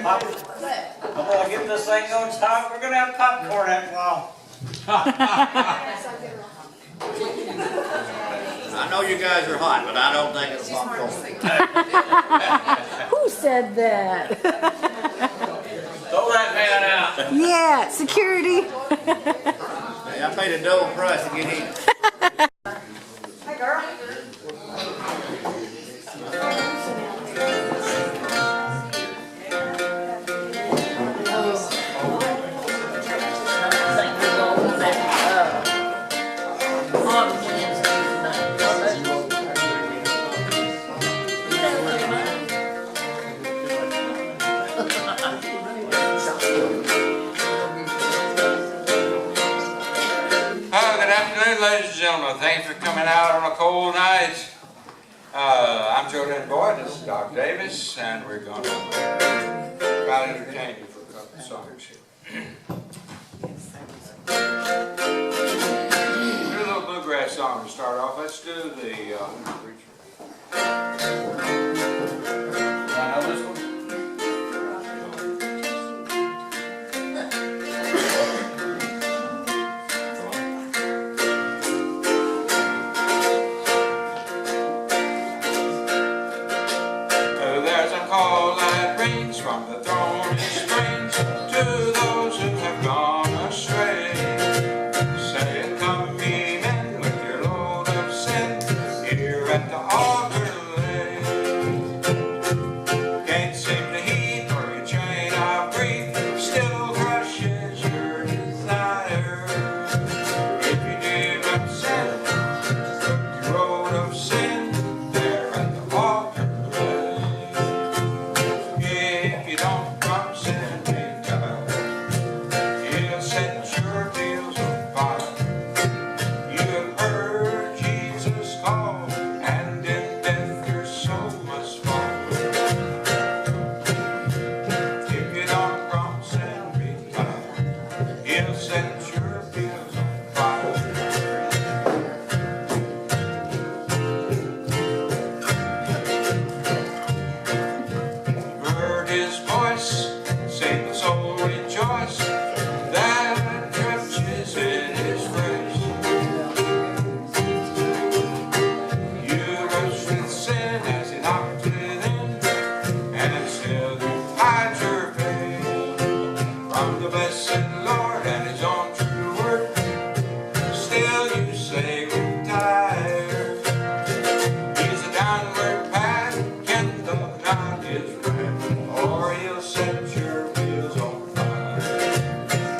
I'm gonna get this thing going stop. We're gonna have popcorn after a while. I know you guys are hot, but I don't think it's popcorn. Who said that? Throw that man out. Yeah, security. Hey, I paid a double price to get in. Hey, girl. Good afternoon, ladies and gentlemen. Thanks for coming out on a cold night. I'm Joe Boyd, this is Doc Davis, and we're going to try to entertain you for a couple of songs here. Do a little bluegrass song to start off. Let's do the I know this one. From the throne is strange to those who have gone astray. Say, come ye men with your load of sin, here at the altar lay. Can't seem to heed or your chain of grief still crushes your desire. If you give up sin, took your road of sin, there at the altar lay. If you don't from sin retire, he'll set your wheels on fire. You have heard Jesus call, and in death your soul must fall. If you don't from sin retire, he'll set your wheels on fire. Heard his voice, say the soul rejoice, that church is in his grace. You rose with sin as he knocked within, and still you hide your faith from the blessed Lord and his own true word. Still you say we're tired. He's a downward path, kindle not his wrath, or he'll set your wheels on fire.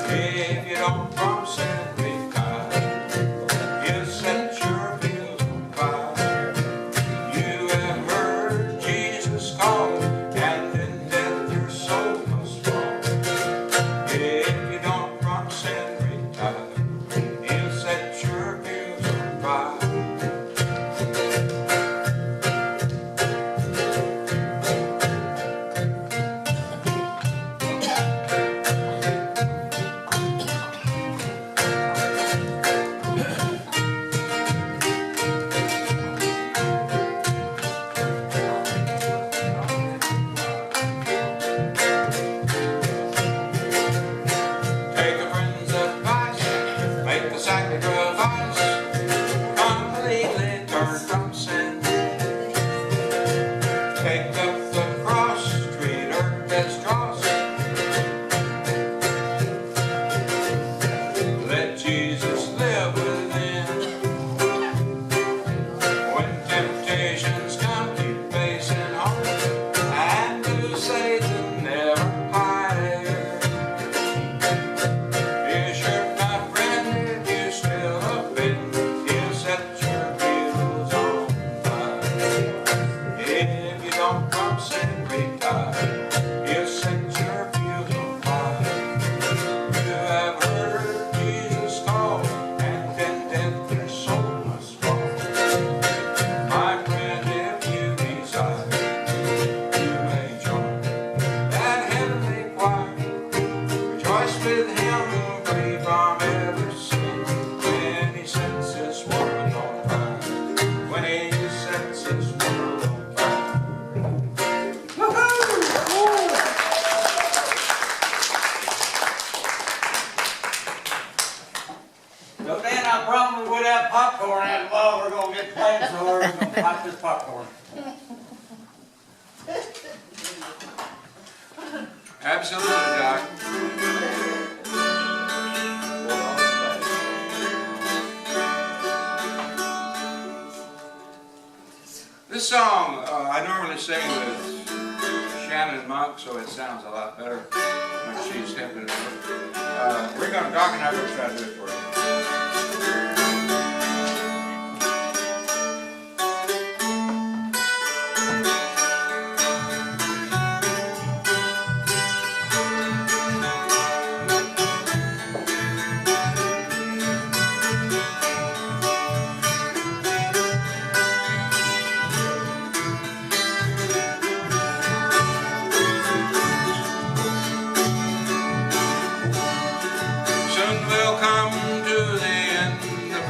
If you don't from sin retire, he'll set your wheels on fire. You have heard Jesus call, and in death your soul must fall. If you don't from sin retire, he'll set your wheels on fire. Take a friend's advice, make the sacrifice, completely turn from sin. Take up the cross, treat earth as dross. Let Jesus live within. When temptations come, keep facing on, and do Satan never hide. Be sure, my friend, if you still up in long as we have popcorn as well, we're gonna get plates, so we're gonna pop this popcorn. Absolutely, Doc. This song I normally sing with Shannon Monk, so it sounds a lot better when she's stepping it over. We're gonna, Doc and I are gonna try to do it for you.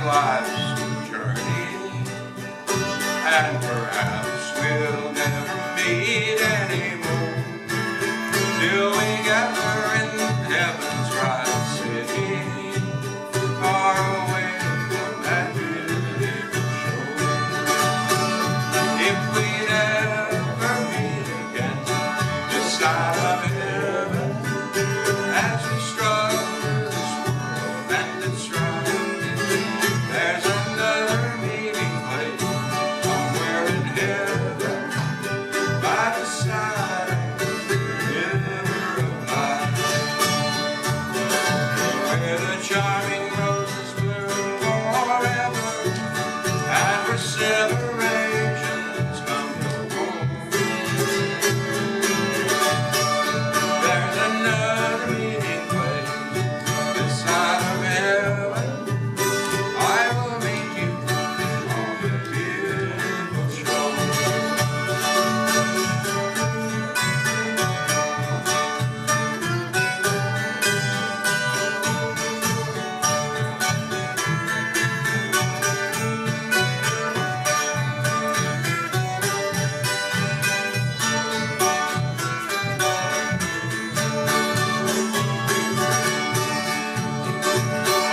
Life's journey, and perhaps we'll never meet anymore till we gather in heaven's bright city, far away from that beautiful shore. If we'd ever meet again this side of heaven, as we struggle this world and its strife, there's another meeting place somewhere in heaven by the side of the river of life, where the charming roses bloom forever and where separations come no more. There's another meeting place this side of heaven. I will meet you on the beautiful shore.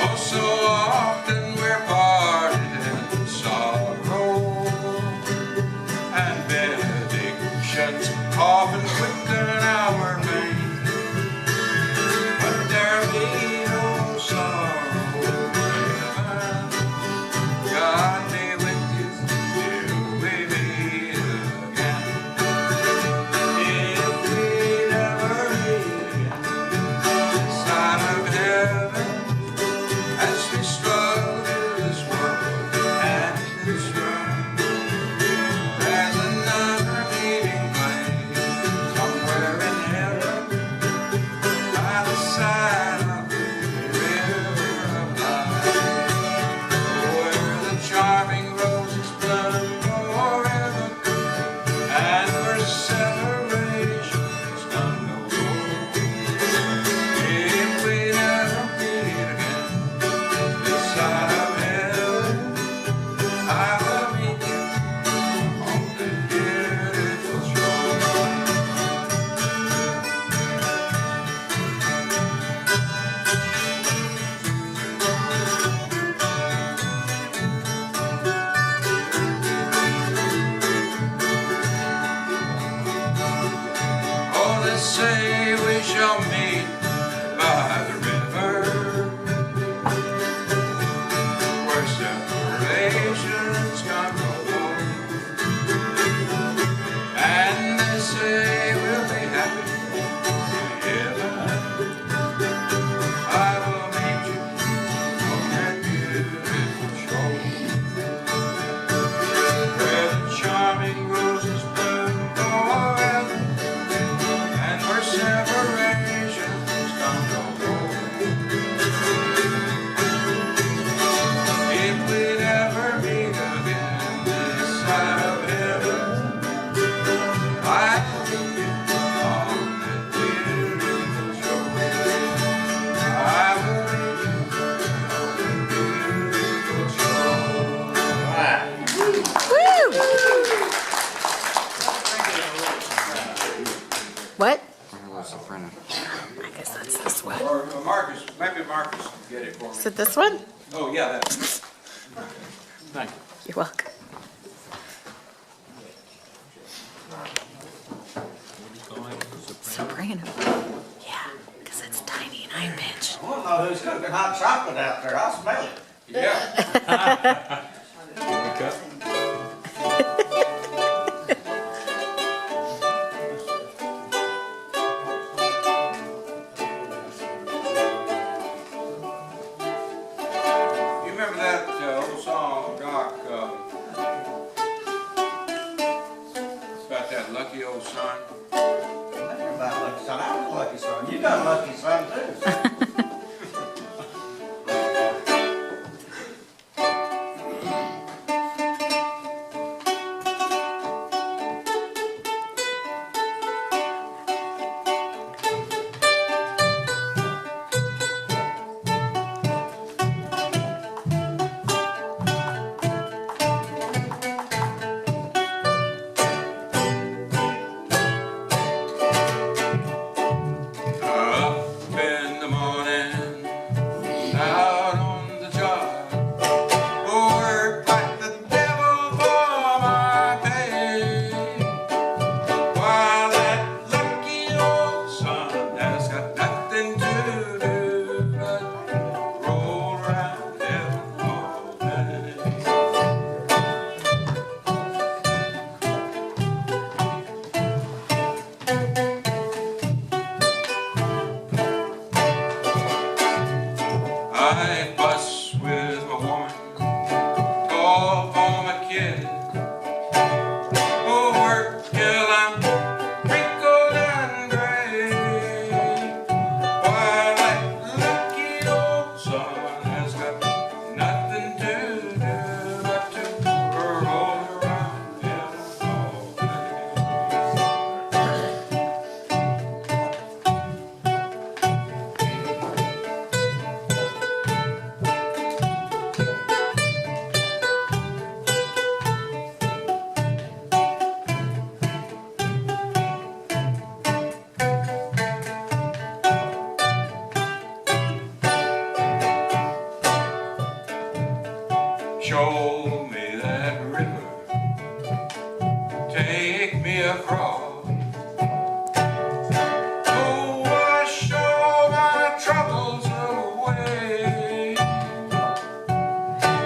Oh, so often we're parted in sorrow, and benedictions often quicken our pain. But there'll be no sorrow forever. God be with you till we meet again. If we never meet again this side of heaven, as we struggle through this world and its strife, there's another meeting place somewhere in heaven by the side of the river of life, where the charming roses bloom forever and where separations come no more. If we never meet again this side of heaven, I will meet you on the beautiful shore. Oh, they say we shall meet by the river, where separations come no more. And they say we'll be happy in heaven. I will meet you on that beautiful shore, where the charming roses bloom forever and where separations come no more. If we never meet again this side of heaven, I will meet you on that beautiful shore. I will meet you on that beautiful shore. What? What's the front of? I guess that's this one. Or Marcus, maybe Marcus can get it for me. Is it this one? Oh, yeah, that. Thank you. You're welcome. So random. Yeah, because it's tiny and I'm bitch. I want to know who's cooking hot chocolate out there. I smell it. Yeah. Wake up. You remember that old song, Doc, about that lucky old son? Everybody lucky son. I'm a lucky son. You got a lucky son too. Up in the morning, out on the job, work like the devil for my pay. While that lucky old son has got nothing to do but roll around heaven all day. I bus with a woman, call for my kid. Oh, work till I'm wrinkled and gray. While that lucky old son has got nothing to do but to roll around heaven all day. Show me that river, take me across. Oh, wash all my troubles away.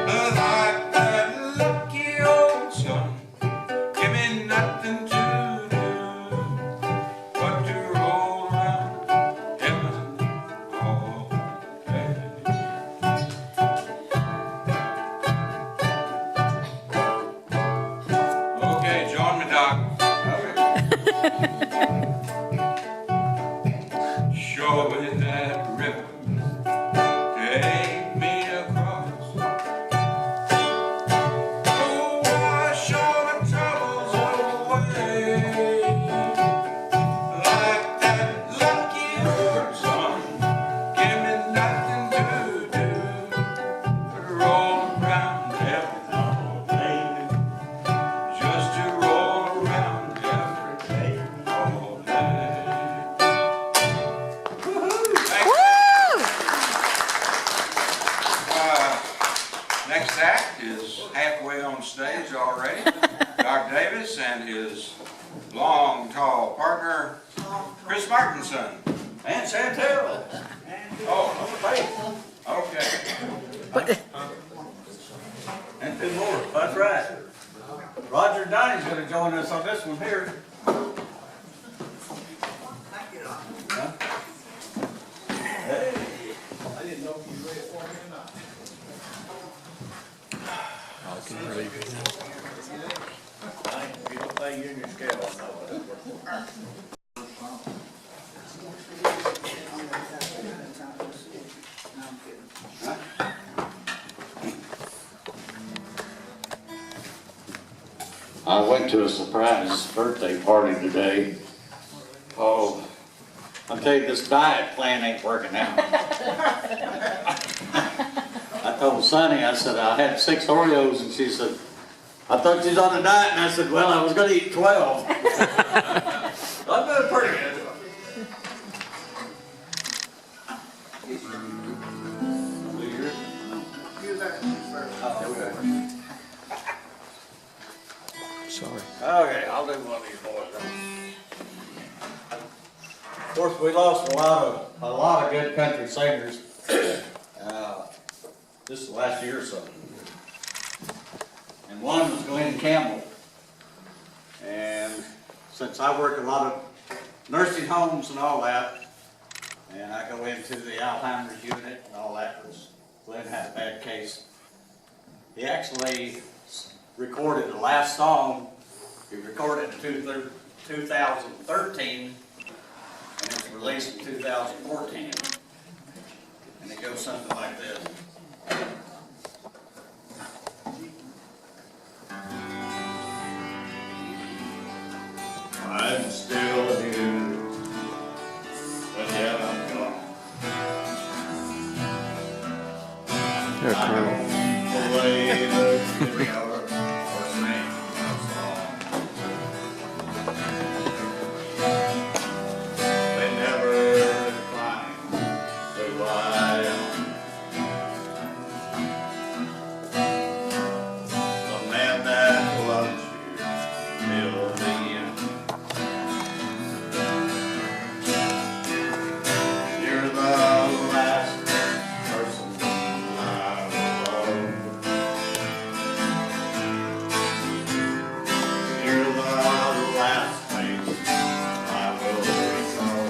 Like that lucky old son, give me nothing to do but to roll around heaven all day. Okay, join me, Doc. Show me that river, take me across. Oh, wash all my troubles away. Like that lucky old son, give me nothing to do but roll around heaven all day. Just to roll around every day, all day. Thank you. Woo! Next act is halfway on stage already. Doc Davis and his long, tall partner, Kris Martinson. And Chantal. Oh, okay. And two more. That's right. Roger and Donnie's going to join us on this one here. Huh? Hey. I didn't know if you read it for me or not. I can believe it. If you don't play Union scale, I know what it I went to a surprise birthday party today. Oh, I'll tell you, this diet plan ain't working out. I told Sonny, I said, I had 6 Oreos, and she said, I thought you was on a diet, and I said, well, I was gonna eat 12. I'm doing pretty good. Use that first. Sorry. Okay, I'll do one of these boys. Of course, we lost a lot of good country singers. This is the last year or so. And one was Glenn Campbell. And since I work a lot of nursing homes and all that, and I go into the Alzheimer's unit and all that, because Glenn had a bad case. He actually recorded the last song. He recorded in 2013, and it was released in 2014. And it goes something like this. I'm still here, but yet I'm gone. Here, I Colonel. don't play the guitar or sing a song. They never decline to lie on. The man that loves you till the end. You're the last person I will love. You're the last thing I will recall.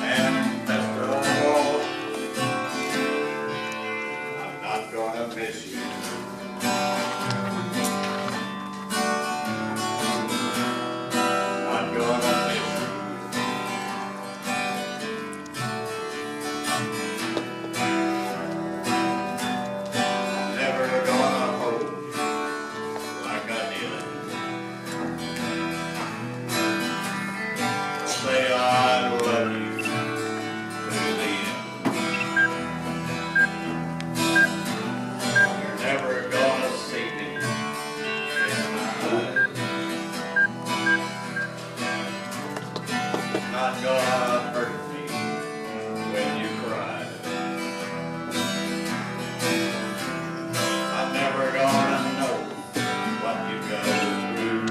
And best of all, I'm not gonna miss you. Not gonna miss you. I'm never gonna hold you like I did. Say I love you to the end. You're never gonna see me in my eyes. Not gonna hurt me when you cry. I'm never gonna know what you go through.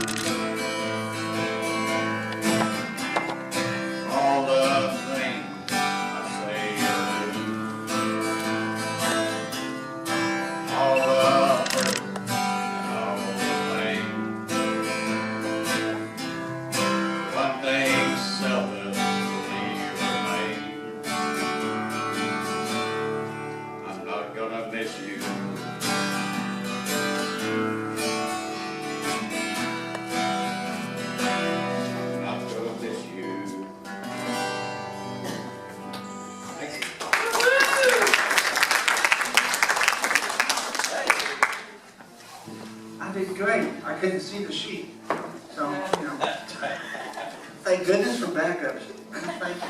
All the things I say or do. All the hurt and all the pain. One thing seldomly remain. I'm not gonna miss you. Not gonna miss you. Thank you. I did great. I couldn't see the sheet. So, you know, thank goodness for backups. Thank you.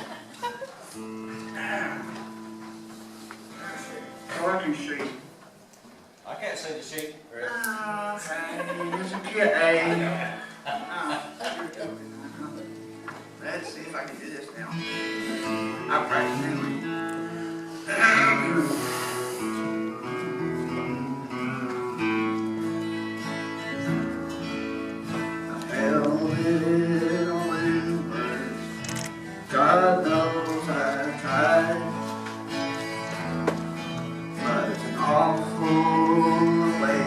Parking Street. I can't see the sheet. Chris. There's a kid, Let's see if I can do this now. I'll practice anyway. I held it all in words. God knows I tried. But it's an awful way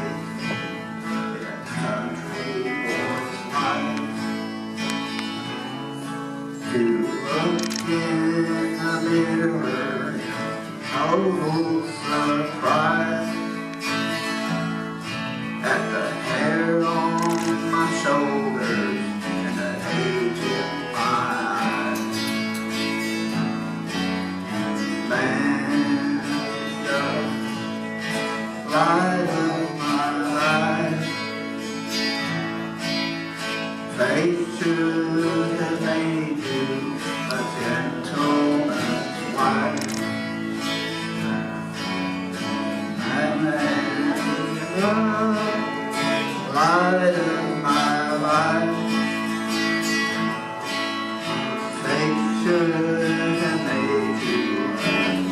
that country was mine. To look in the mirror, total surprise at the hair on my shoulders and the hate in my eyes. Man, the light of my life. Fate should have made you a gentleman's wife. And then the light of my life. Fate should have made you a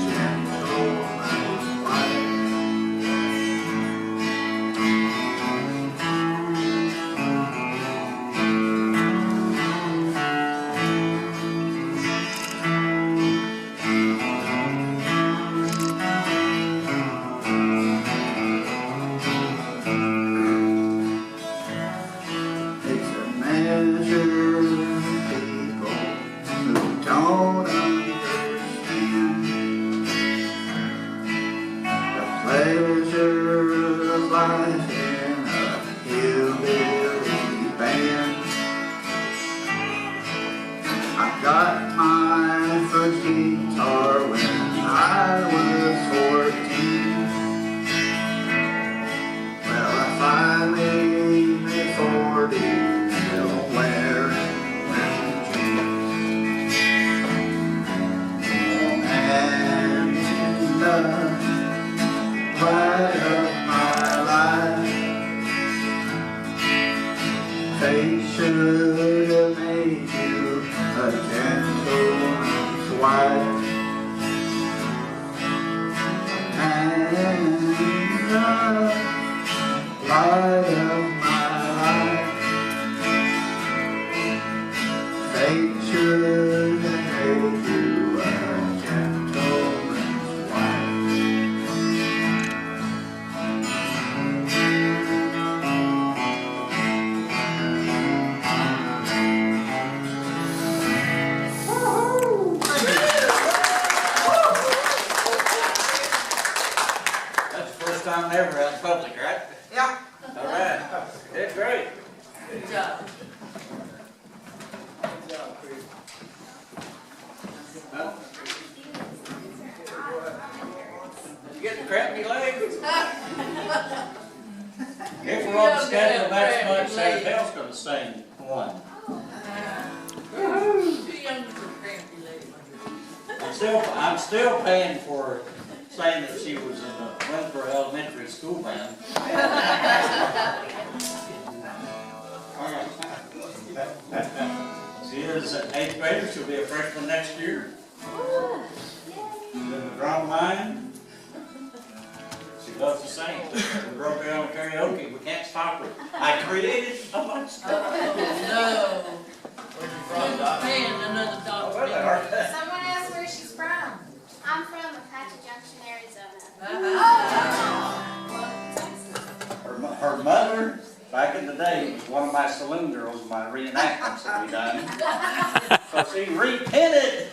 gentleman's wife. pleasure of life in a hillbilly band. I got my first guitar when I was 14. Well, I finally made 40, still wearing jeans. And in the light of my life, fate should have made you a gentleman's wife. And in the light of my life, fate should have made you a gentleman's wife. That's the first time ever out in public, right? Yeah. All right. Did great. Good job. Huh? You getting crap in your legs? If we're on the schedule next month, Chantal's gonna sing one. Too young for crampy legs. I'm still paying for saying that she was in the Winsboro Elementary School band. She is an 8th grader, she'll be a freshman next year. She's in the drum line. She loves to sing. We broke her on karaoke, we can't stop her. I created a bunch of stuff. No. Man, another Oh, well, they dog. are. Someone asked where she's from. I'm from Apache Junction, Arizona. Her mother, back in the day, was one of my saloon girls in my reenactments that we done. So she repented,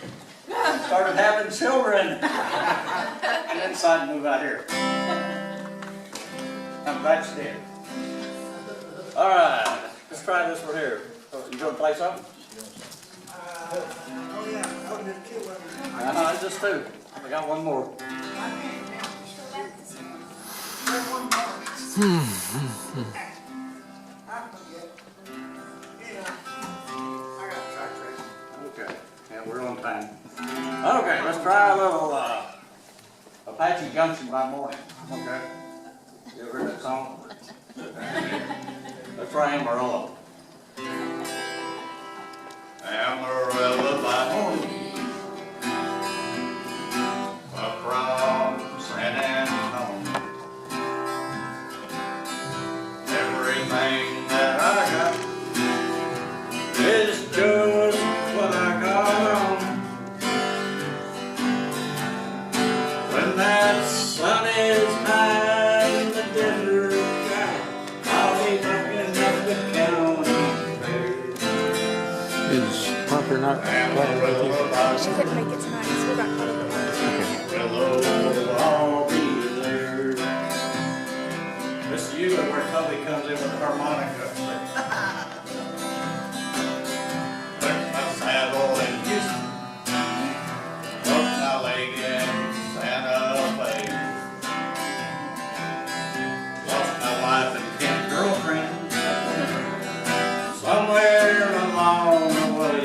started having children, and then decided to move out here. I'm glad she did. All right, let's try this one here. You gonna play something? Just two. I got one more. Okay, yeah, we're on time. Okay, let's try a little Apache Junction by Morning. Okay. You ever heard that song? Let's try Amarillo. Amarillo by morning, across San Antonio. Everything that I got is just what I got on. When that sun is high in the desert sky, I'll be looking at the county fair. Is Parker not playing with you? She couldn't make it tonight, so we got caught up at Hello, I'll be there. This is usually where Toby comes in with the harmonica. Put my saddle in Houston, put my leg in Santa Fe. Lost my wife and 10 girlfriends somewhere along the way.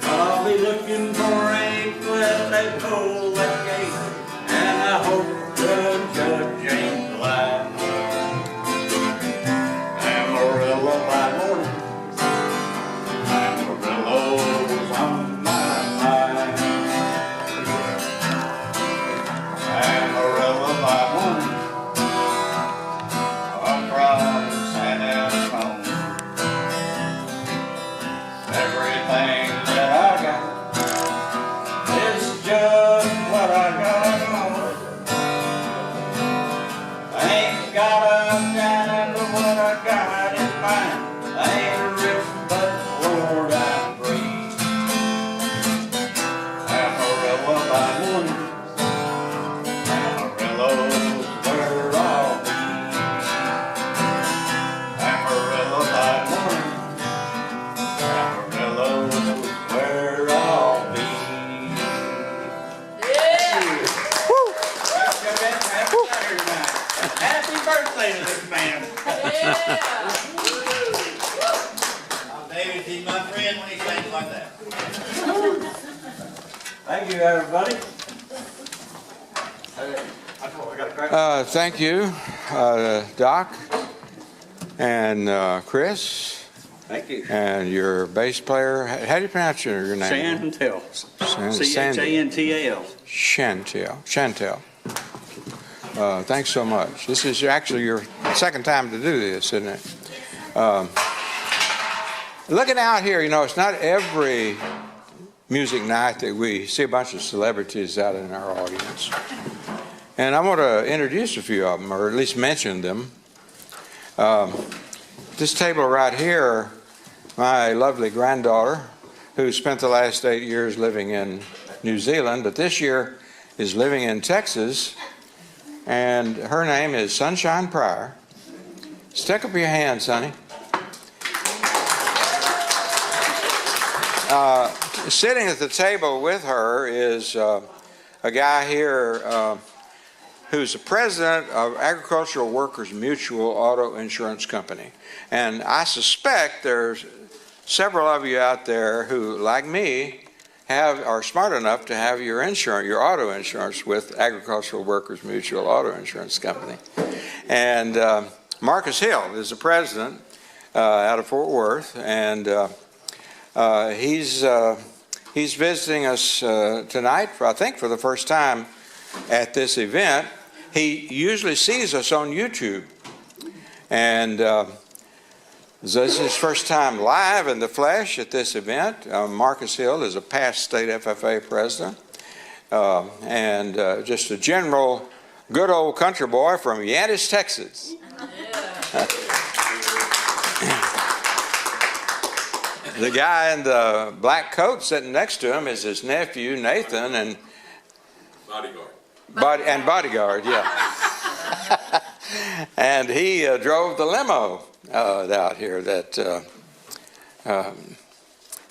I'll be looking for a cliff that pull that gate, and I hope the judge ain't blind. Happy birthday to this man. Yeah. David, he's my friend when he sings like that. Thank you, everybody. Thank you, Doc, and Kris, Thank you. and your bass player. How do you pronounce your name? Chantal. C-H-A-N-T-A-L. Chantal. Thanks so much. This is actually your second time to do this, isn't it? Looking out here, you know, it's not every music night that we see a bunch of celebrities out in our audience. And I want to introduce a few of them, or at least mention them. This table right here, my lovely granddaughter, who spent the last 8 years living in New Zealand, but this year is living in Texas, and her name is Sunshine Pryor. Stick up your hand, Sonny. Sitting at the table with her is a guy here who's the president of Agricultural Workers Mutual Auto Insurance Company. And I suspect there's several of you out there who, like me, are smart enough to have your insurance, your auto insurance with Agricultural Workers Mutual Auto Insurance Company. And Marcus Hill is the president out of Fort Worth, and he's visiting us tonight, I think for the first time at this event. He usually sees us on YouTube, and this is his first time live in the flesh at this event. Marcus Hill is a past state FFA president, and just a general good old country boy from Yantis, Texas. The guy in the black coat sitting next to him is his nephew, Nathan, and bodyguard, yeah. And he drove the limo out here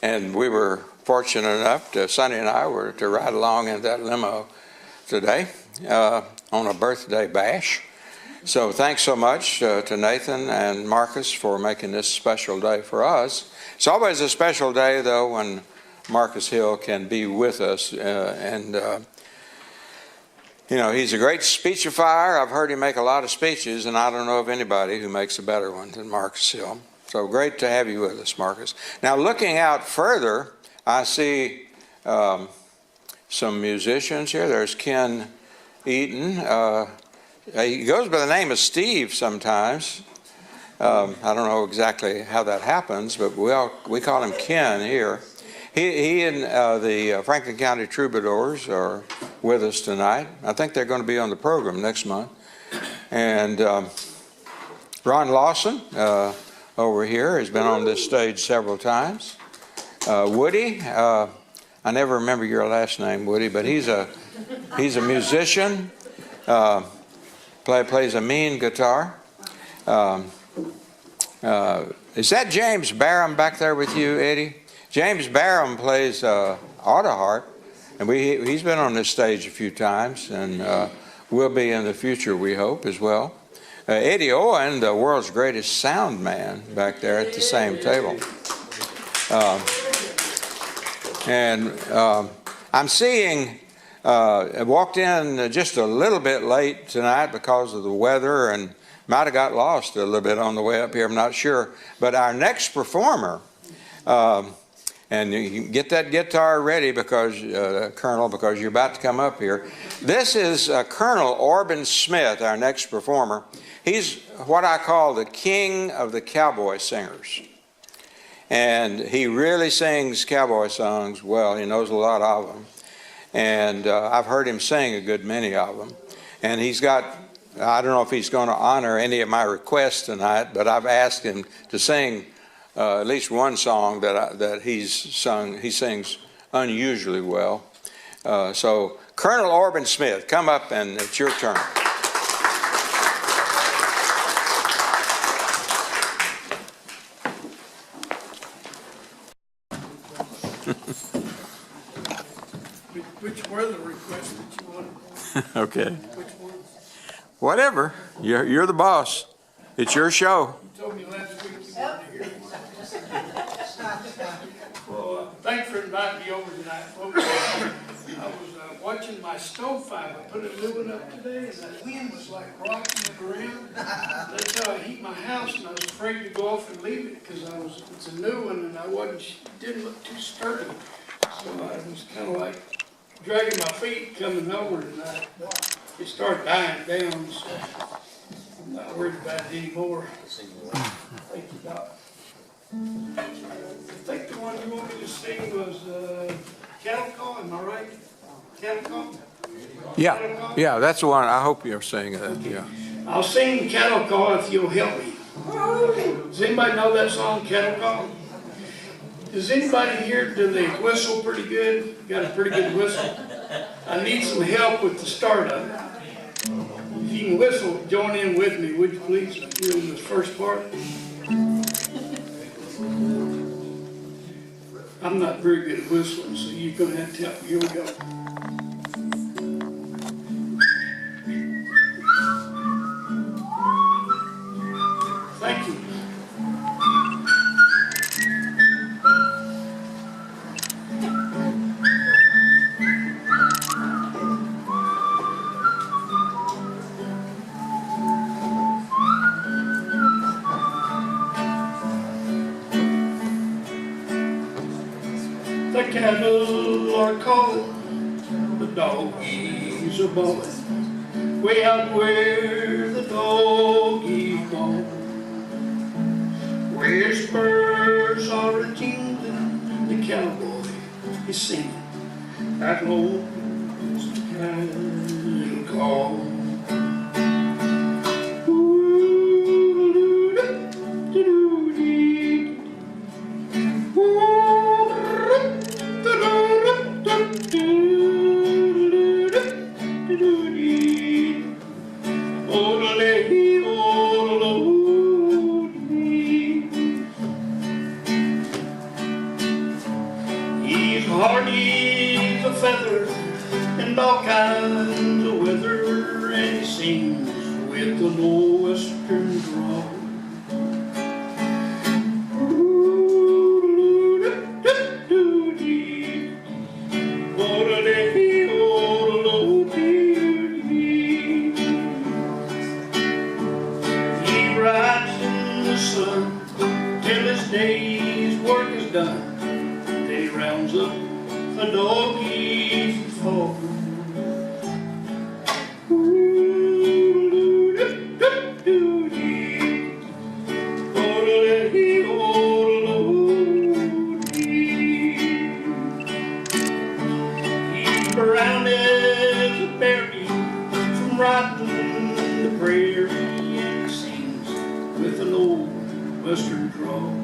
and we were fortunate enough Sonny and I were to ride along in that limo today on a birthday bash. So thanks so much to Nathan and Marcus for making this special day for us. It's always a special day, though, when Marcus Hill can be with us. You know, he's a great speechifier. I've heard him make a lot of speeches, and I don't know of anybody who makes a better one than Marcus Hill. So great to have you with us, Marcus. Now, looking out further, I see some musicians here. There's Ken Eaton. He goes by the name of Steve sometimes. I don't know exactly how that happens, but we call him Ken here. He and the Franklin County Troubadours are with us tonight. I think they're going to be on the program next month. And Ron Lawson over here has been on this stage several times. Woody, I never remember your last name, Woody, but he's a musician. Plays a mean guitar. Is that James Barham back there with you, Eddie? James Barham plays auto harp, and he's been on this stage a few times, and will be in the future, we hope, as well. Eddie Owen, the world's greatest sound man, back there at the same table. I'm seeing, I walked in just a little bit late tonight because of the weather, and might have got lost a little bit on the way up here, I'm not sure. But our next performer, and you can get that guitar ready because, Colonel, because you're about to come up here. This is Colonel Orbin Smith, our next performer. He's what I call the king of the cowboy singers. And he really sings cowboy songs well. He knows a lot of them. And I've heard him sing a good many of them. And he's got, I don't know if he's going to honor any of my requests tonight, but I've asked him to sing at least one song that he's sung. He sings unusually well. So Colonel Orbin Smith, come up and it's your turn. Which were the requests that you wanted? Okay. Which ones? Whatever. You're the boss. It's your show. You told me last week you wanted to hear it. Well, thanks for inviting me over tonight, folks. I was watching my stove fire. I put it moving up today, and that wind was like rocking it around. That's how I heat my house, and I was afraid to go off and leave it because it's a new one, and it didn't look too sturdy. So I was kind of like dragging my feet coming over, and it started dying down. So I'm not worried about it anymore. Thank you, Doc. I think the one you wanted me to sing was Cattle Call, am I right? Cattle Call? Yeah, that's the one. I hope you're saying that, yeah. I'll sing Cattle Call if you'll help me. Does anybody know that song, Cattle Call? Does anybody here, do they whistle pretty good? Got a pretty good whistle? I need some help with the startup. If you can whistle, join in with me, would you please? Here in this first part. I'm not very good at whistling, so you're going to have to help me. Here we go. Thank you. The cattle are calling, the doggies are bawling, way out where the doggies gone. Where spurs are a-jingling, the cowboy is singing, that lows the cattle call. He's hardy as a feather and all kinds of weather, and he sings with the northwestern drawl. He rides in the sun till his day's work is done. Then he rounds up the doggies and falls. He's brown as a berry from riding the prairie, and he sings with an old western drawl.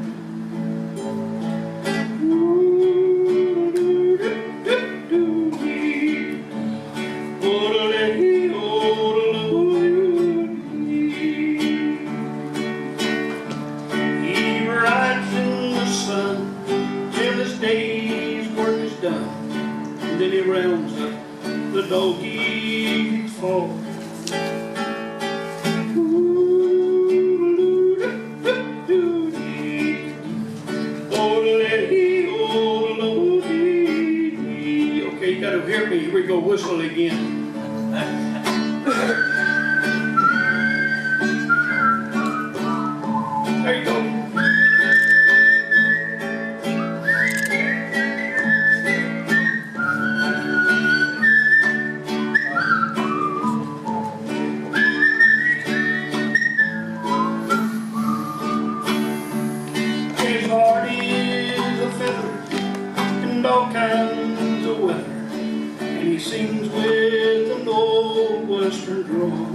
He rides in the sun till his day's work is done, and then he rounds up the doggies fall. Okay, you gotta hear me. Here we go, whistle again. There you go. His heart is a feather and all kinds of weather, and he sings with an old western drawl.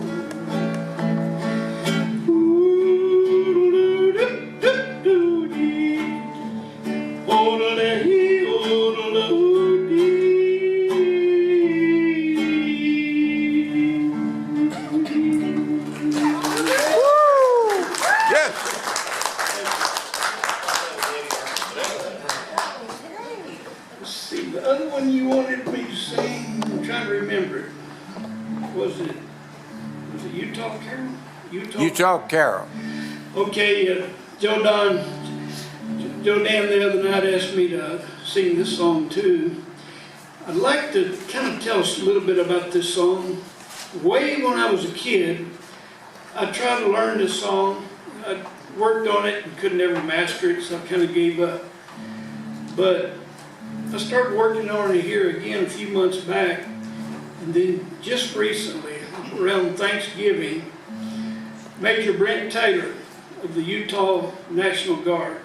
See, the other one you wanted me to sing, I'm trying to remember it. Was it it Utah Carol? Utah Carol. Okay, Joe Dan the other night asked me to sing this song too. I'd like to kind of tell us a little bit about this song. Way when I was a kid, I tried to learn this song. I worked on it and could never master it, so I kind of gave up. But I started working on it here again a few months back, and then just recently, around Thanksgiving, Major Brent Taylor of the Utah National Guard,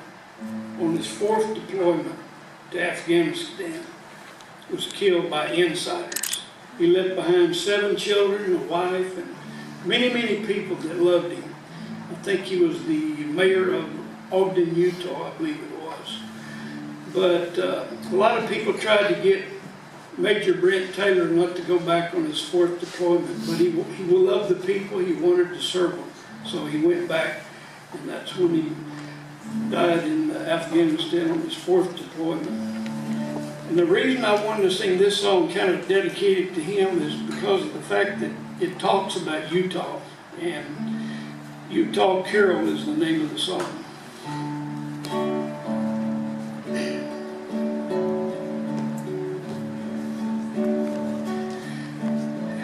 on his 4th deployment to Afghanistan, was killed by insiders. He left behind 7 children, a wife, and many, many people that loved him. I think he was the mayor of Orbin, Utah, I believe it was. But a lot of people tried to get Major Brent Taylor not to go back on his 4th deployment, but he loved the people, he wanted to serve them. So he went back, and that's when he died in Afghanistan on his 4th deployment. And the reason I wanted to sing this song kind of dedicated to him is because of the fact that it talks about Utah, and Utah Carol is the name of the song.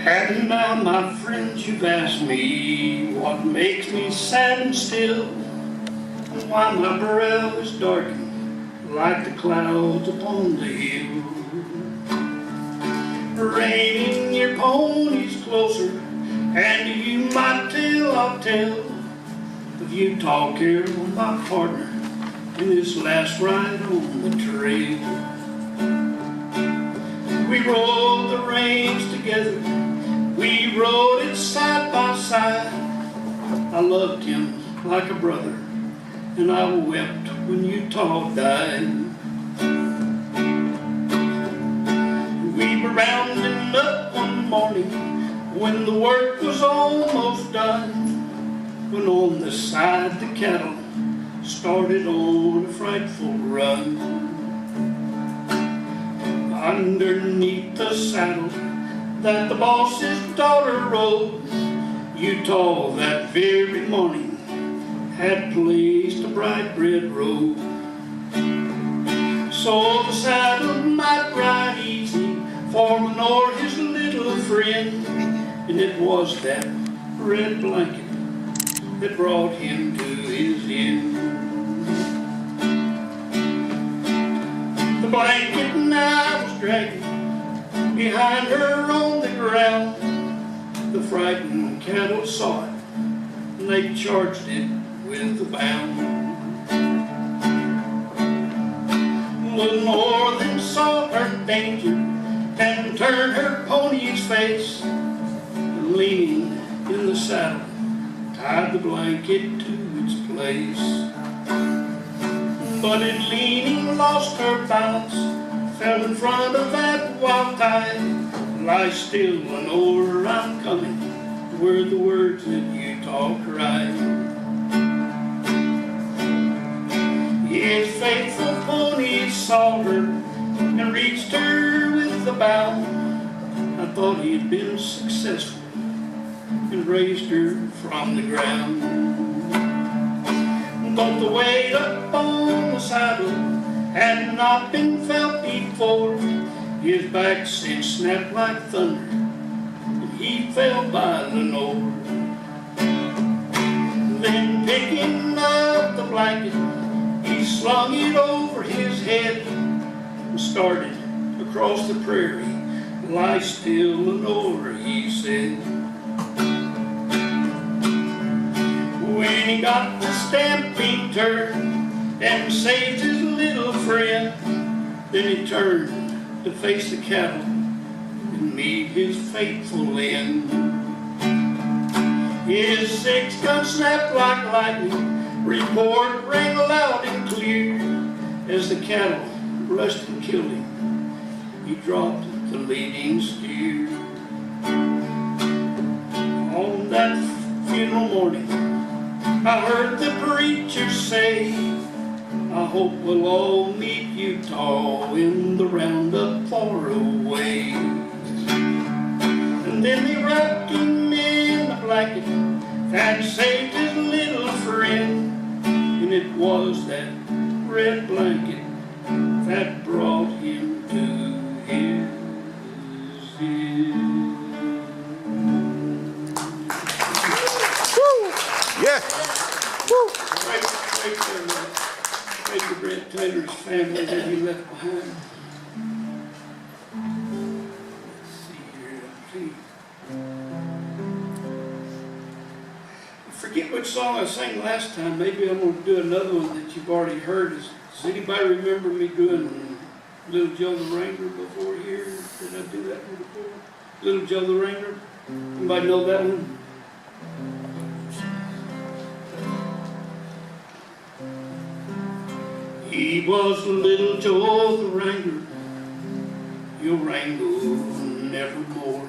And now, my friends, you've asked me what makes me sad and still, and why my brow is darkened like the clouds upon the hill. Reining your ponies closer, and you might tell, I'll tell of Utah Carol, my partner, in this last ride on the trail. We rode the reins together, we rode it side by side. I loved him like a brother, and I wept when Utah died. We were rounding up one morning when the work was almost done, when on the side the cattle started on a frightful run. Underneath the saddle that the boss's daughter rode, Utah that very morning had placed a bright red robe. So the saddle might ride easy for Lenore, his little friend, and it was that red blanket that brought him to his end. The blanket now was dragging behind her on the ground. The frightened cattle saw it, and they charged it with a bound. Lenore then saw her danger and turned her pony's face, and leaning in the saddle, tied the blanket to its place. But it leaning lost her balance, fell in front of that wild tide. Lie still, Lenore, I'm coming, were the words that Utah cried. His faithful pony saw her and reached her with a bound. I thought he had been successful and raised her from the ground. But the weight up on the saddle had not been felt before. His back sent snapped like thunder, and he fell by Lenore. Then picking up the blanket, he slung it over his head and started across the prairie. Lie still, Lenore, he said. When he got the stampede turn and saved his little friend, then he turned to face the cattle and meet his fateful end. His 6-gun snapped like lightning, report rang loud and clear. As the cattle rushed and killed him, he dropped the leading steer. On that funeral morning, I heard the preacher say, I hope we'll all meet Utah in the roundup far away. And then they wrapped him in a like it that saved his little friend, and it was that red blanket that brought him to his end. Yes. Woo. Pray for Brent Taylor's family that he left behind. I forget which song I sang last time. Maybe I'm going to do another one that you've already heard. Does anybody remember me doing Little Joe the Wrangler before here? Did I do that one before? Little Joe the Wrangler? Anybody know that one? He was Little Joe the Wrangler, you'll wrangle nevermore.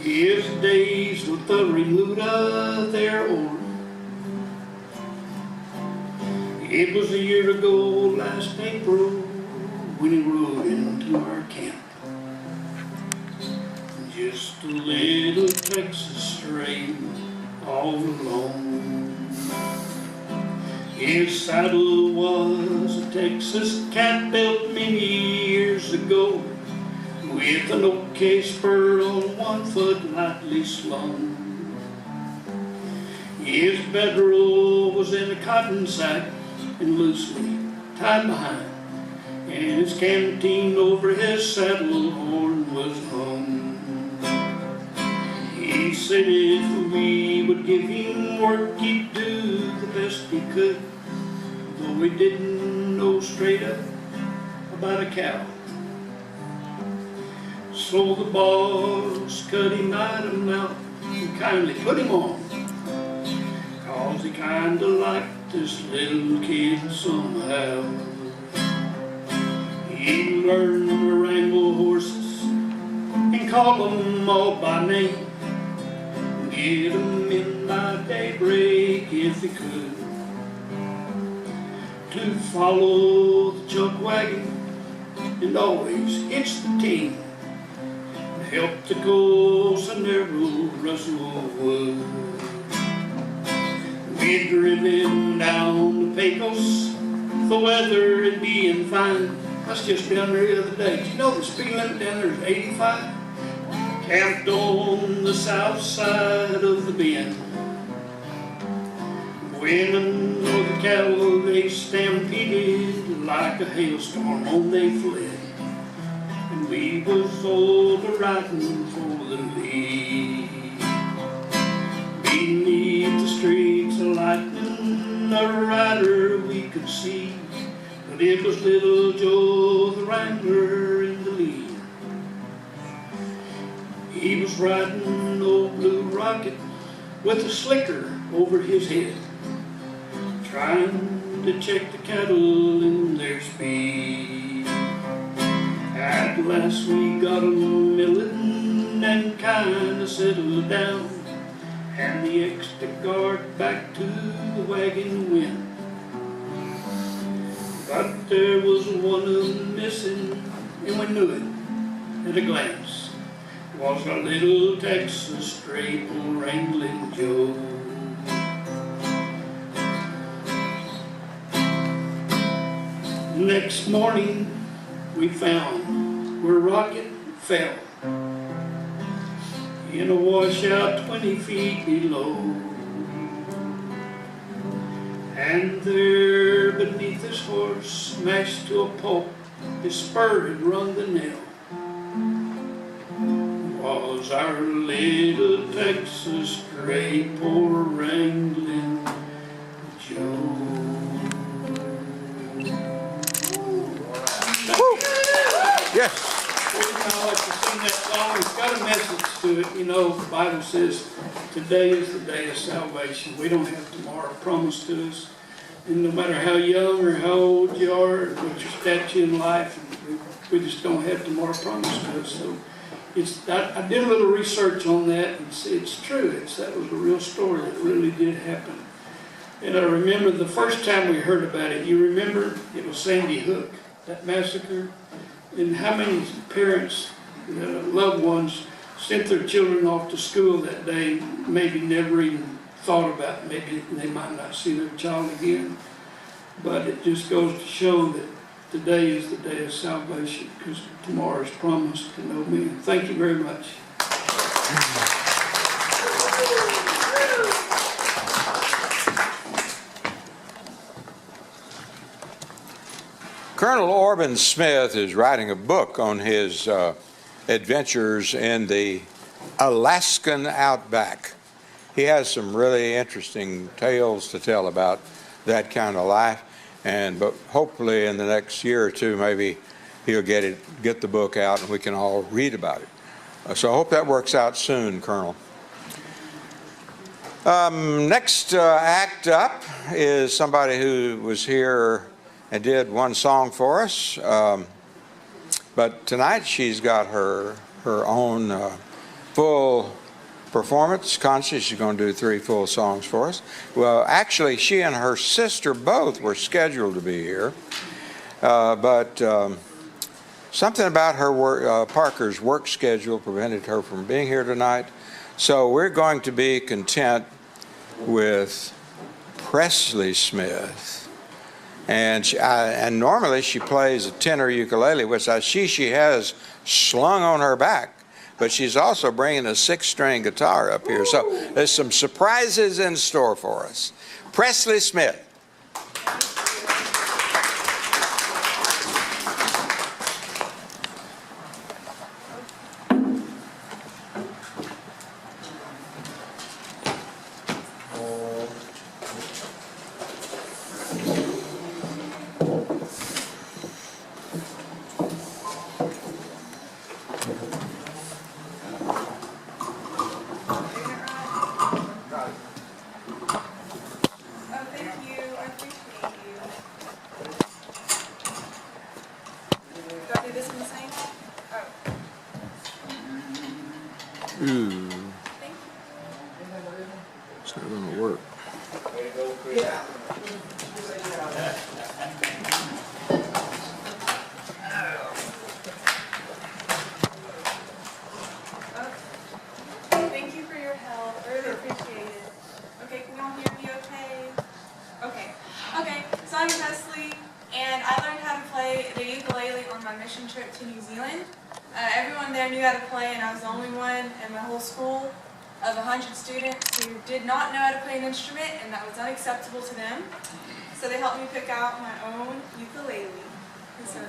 His days with the remuda their oar. It was a year ago last April when he rode into our camp. Just a little Texas stray all alone. His saddle was a Texas cat built many years ago, with an OK spur on 1 foot lightly slung. His bedroll was in a cotton sack and loosely tied behind, and his canteen over his saddle horn was hung. He said if we would give him work, he'd do the best he could, though we didn't know straight up about a cow. So the boss cut him item out and kindly put him on, 'cause he kinda liked this little kid somehow. He learned to wrangle horses and call them all by name, get them in by daybreak if he could, to follow the chuck wagon and always hitch the team, help to go some narrow Russell Wood. We'd driven down the Pecos, the weather had been fine. I was just down there the other day. Did you know the speed limit down there is 85? Camped on the south side of the bend. When the cattle they stampeded like a hailstorm, on they fled. And we was all riding for the lead. Beneath the streaks of lightning, a rider we could see, but it was Little Joe the Wrangler in the lead. He was riding an old blue rocket with a slicker over his head, trying to check the cattle in their speed. At last we got 'em milling and kinda settled down, and the extra guard back to the wagon went. But there was one of them missing, and we knew it at a glance. It was our little Texas stray bull wrangling Joe. Next morning we found where Rocket fell in a washout 20 feet below. And there beneath his horse, smashed to a pulp, his spur had rung the nail, was our little Texas stray poor wrangling Joe. Yes. I like to sing that song. It's got a message to it. You know, the Bible says today is the day of salvation. We don't have tomorrow promised to us. And no matter how young or how old you are, what your stature in life, we just don't have tomorrow promised to us. So I did a little research on that, and it's true. That was a real story. It really did happen. And I remember the first time we heard about it, you remember it was Sandy Hook, that massacre? And how many parents, loved ones, sent their children off to school that day, maybe never even thought about, maybe they might not see their child again. But it just goes to show that today is the day of salvation, because tomorrow is promised to no man. Thank you very much. Colonel Orbin Smith is writing a book on his adventures in the Alaskan outback. He has some really interesting tales to tell about that kind of life, but hopefully in the next year or two, maybe he'll get the book out and we can all read about it. So I hope that works out soon, Colonel. Next act up is somebody who was here and did one song for us, but tonight she's got her own full performance concert. She's going to do 3 full songs for us. Well, actually, she and her sister both were scheduled to be here, but something about her Parker's work schedule prevented her from being here tonight. So we're going to be content with Presley Smith. And normally she plays a tenor ukulele, which I see she has slung on her back, but she's also bringing a 6-string guitar up here. So there's some surprises in store for us. Presley Smith. It's not going to work. Yeah. Thank you for your help. I really appreciate it. Okay, can y'all hear me okay? Okay, so I'm Presley, and I learned how to play the ukulele on my mission trip to New Zealand. Everyone there knew how to play, and I was the only one in my whole school of 100 students who did not know how to play an instrument, and that was unacceptable to them. So they helped me pick out my own ukulele. And so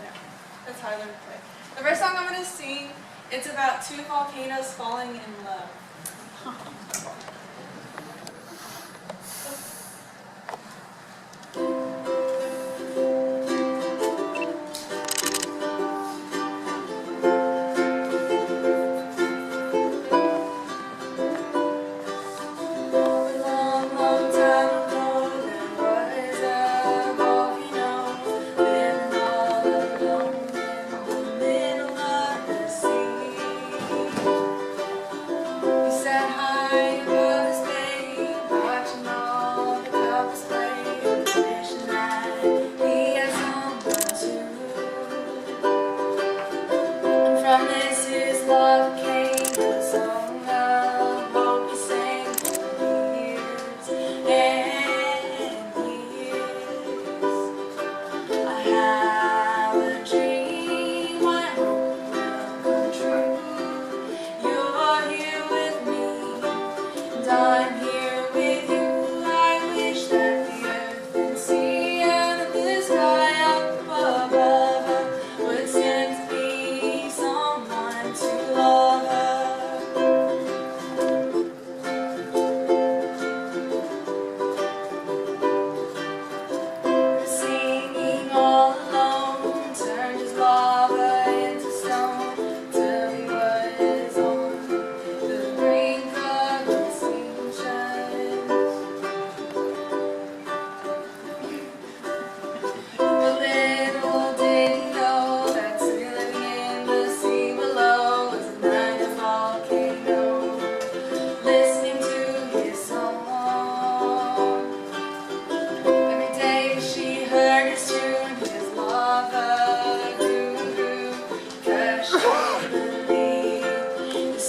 that's how I learned to play. The first song I'm going to sing, it's about 2 volcanoes falling in love. Watching all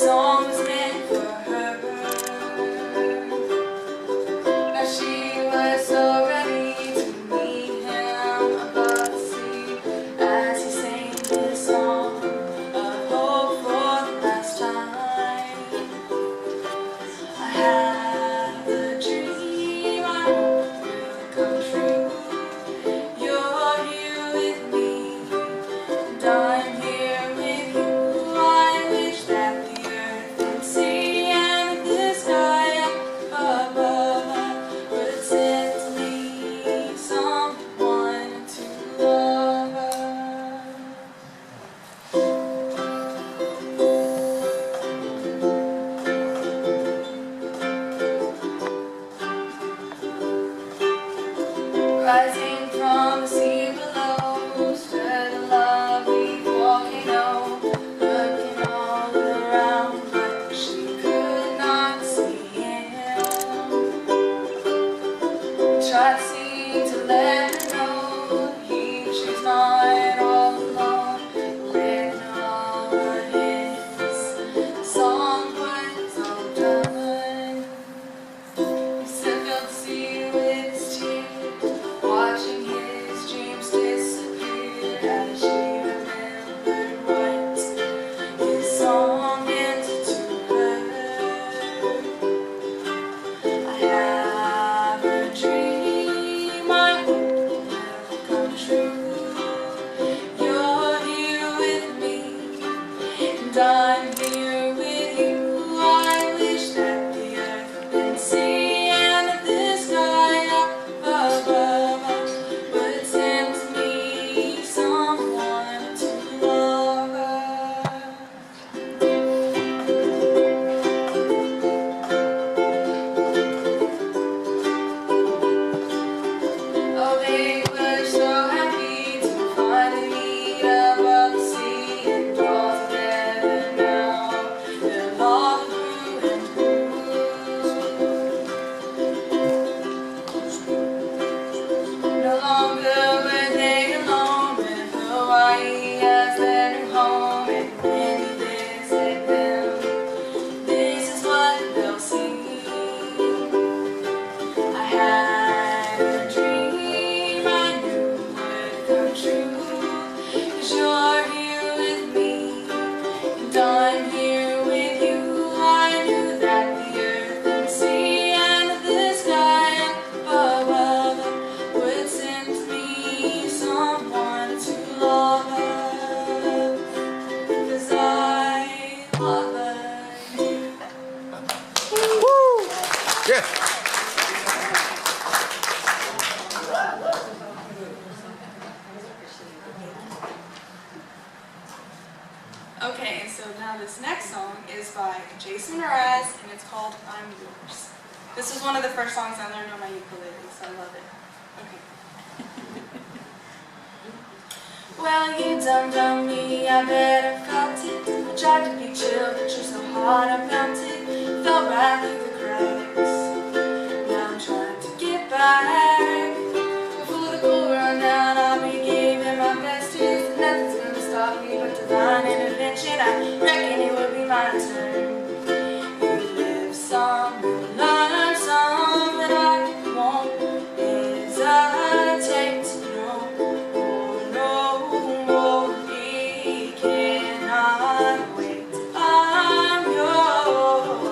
song was meant for her. Now she was so ready to meet him above the sea as he sang this song of hope for the last time. I have a dream I hope will come true. You're here with me, and I'm here with you. I wish that the earth and sea and the sky up above would send me someone to love her. Rising from the sea below stood a lovely volcano, looking all around, but she could not see him. Tried to sing to let her know she's not all alone. Written all of his song was all done. He still felt the sea with his tears, watching his dreams disappear as she remembered what his song meant to her. I have a dream I hope will come true. You're here with me, and I'm here with you. I wish that the earth and sea and the sky up above would send me someone to love her. Oh, they were so happy to finally meet above the sea, and all together now their love grew and grew. No longer were they alone, with Hawaii as their new home, and when you visit them, this is what they'll see. I had a dream I knew would come true, 'cause you're here with me, and I'm here with you. I knew that the earth and sea and the sky above would send me someone to love her, 'cause I love her. Yeah. Okay, so now this next song is by Jason Mraz, and it's called I'm Yours. This was one of the first songs I learned on my ukulele, so I love it. Okay. Well, you done me, I better felt it. I tried to be chill, but you're so hard, I felt it. Fell right through the cracks. Now I'm trying to get back. Before the cool run down, I'll be giving my best years. Nothing's gonna stop me but divine intervention. I reckon it will be my turn. You live some, you learn some, but I won't hesitate to know. Oh no, he cannot wait. I'm yours.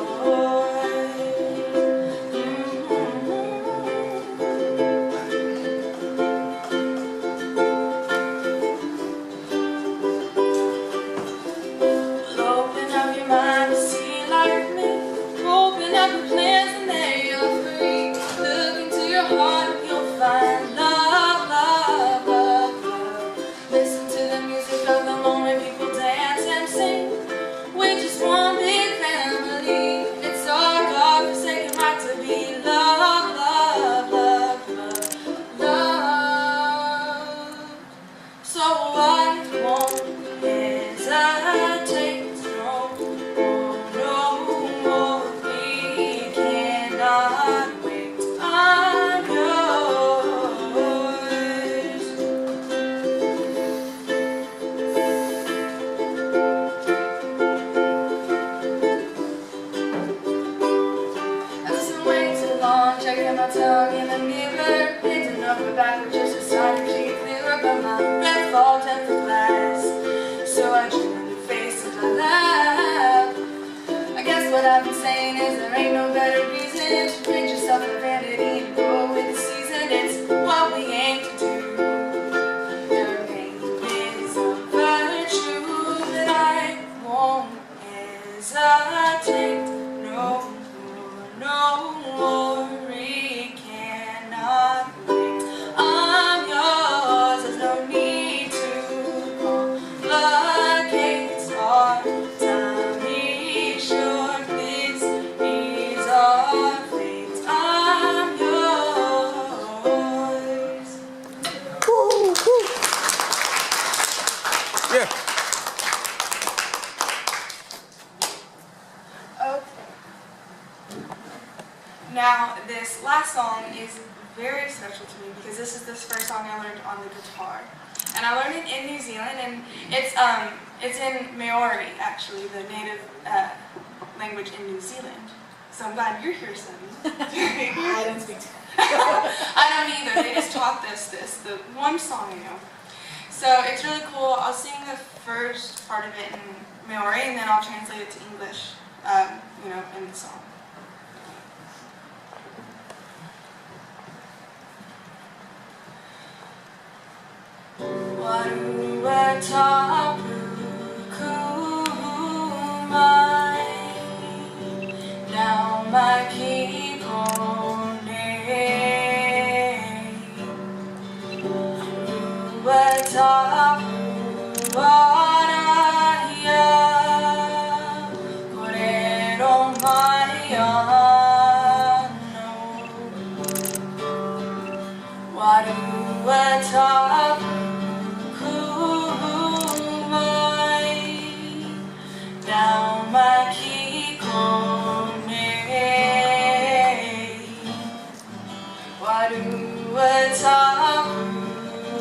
Open up your mind. song in the mirror, bending over backward just to start to keep clearer, but my breath falls at the glass. So I turn your face and I laugh. I guess what I've been saying is there ain't no better reason to rid yourself of vanity and go with the season. It's what we aim to do. Your name is a virtue that I won't hesitate no more. It cannot wait. I'm yours. There's no need to complicate our time is short. This is our fate. I'm yours. Yeah. Now, this last song is very special to me because this is the first song I learned on the guitar. And I learned it in New Zealand, and it's in Maori, actually, the native language in New Zealand. So I'm glad you're here, Sonny. I don't speak to I don't either. They just taught us the one song I know. So it's really cool. I'll sing the first part of it in Maori, and then I'll translate it to English, in the song. Warua tapu kumai, now my kipone. Warua tapu warahia, korero mariano. Warua tapu now my kikone, warua tapu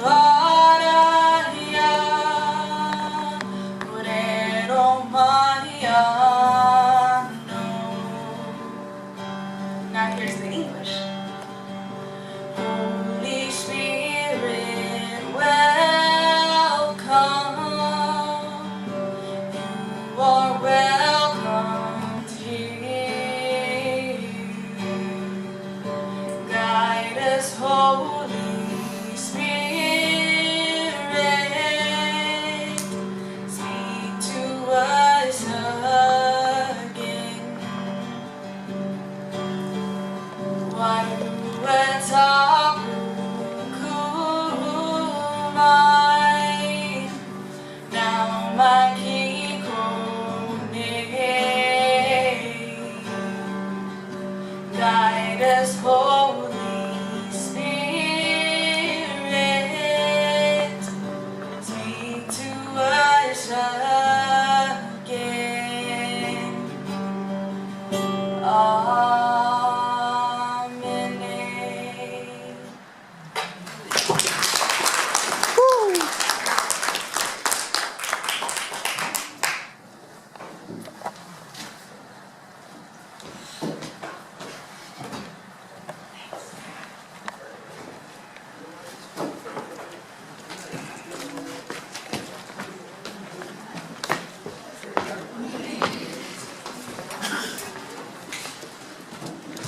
warahia, korero mariano. Now here's the English. Holy Spirit, welcome. You are welcomed here. Guide us, Holy Spirit. Speak to us again. Warua tapu kumai, now my guide us, Holy Spirit. Speak to us again. Amen.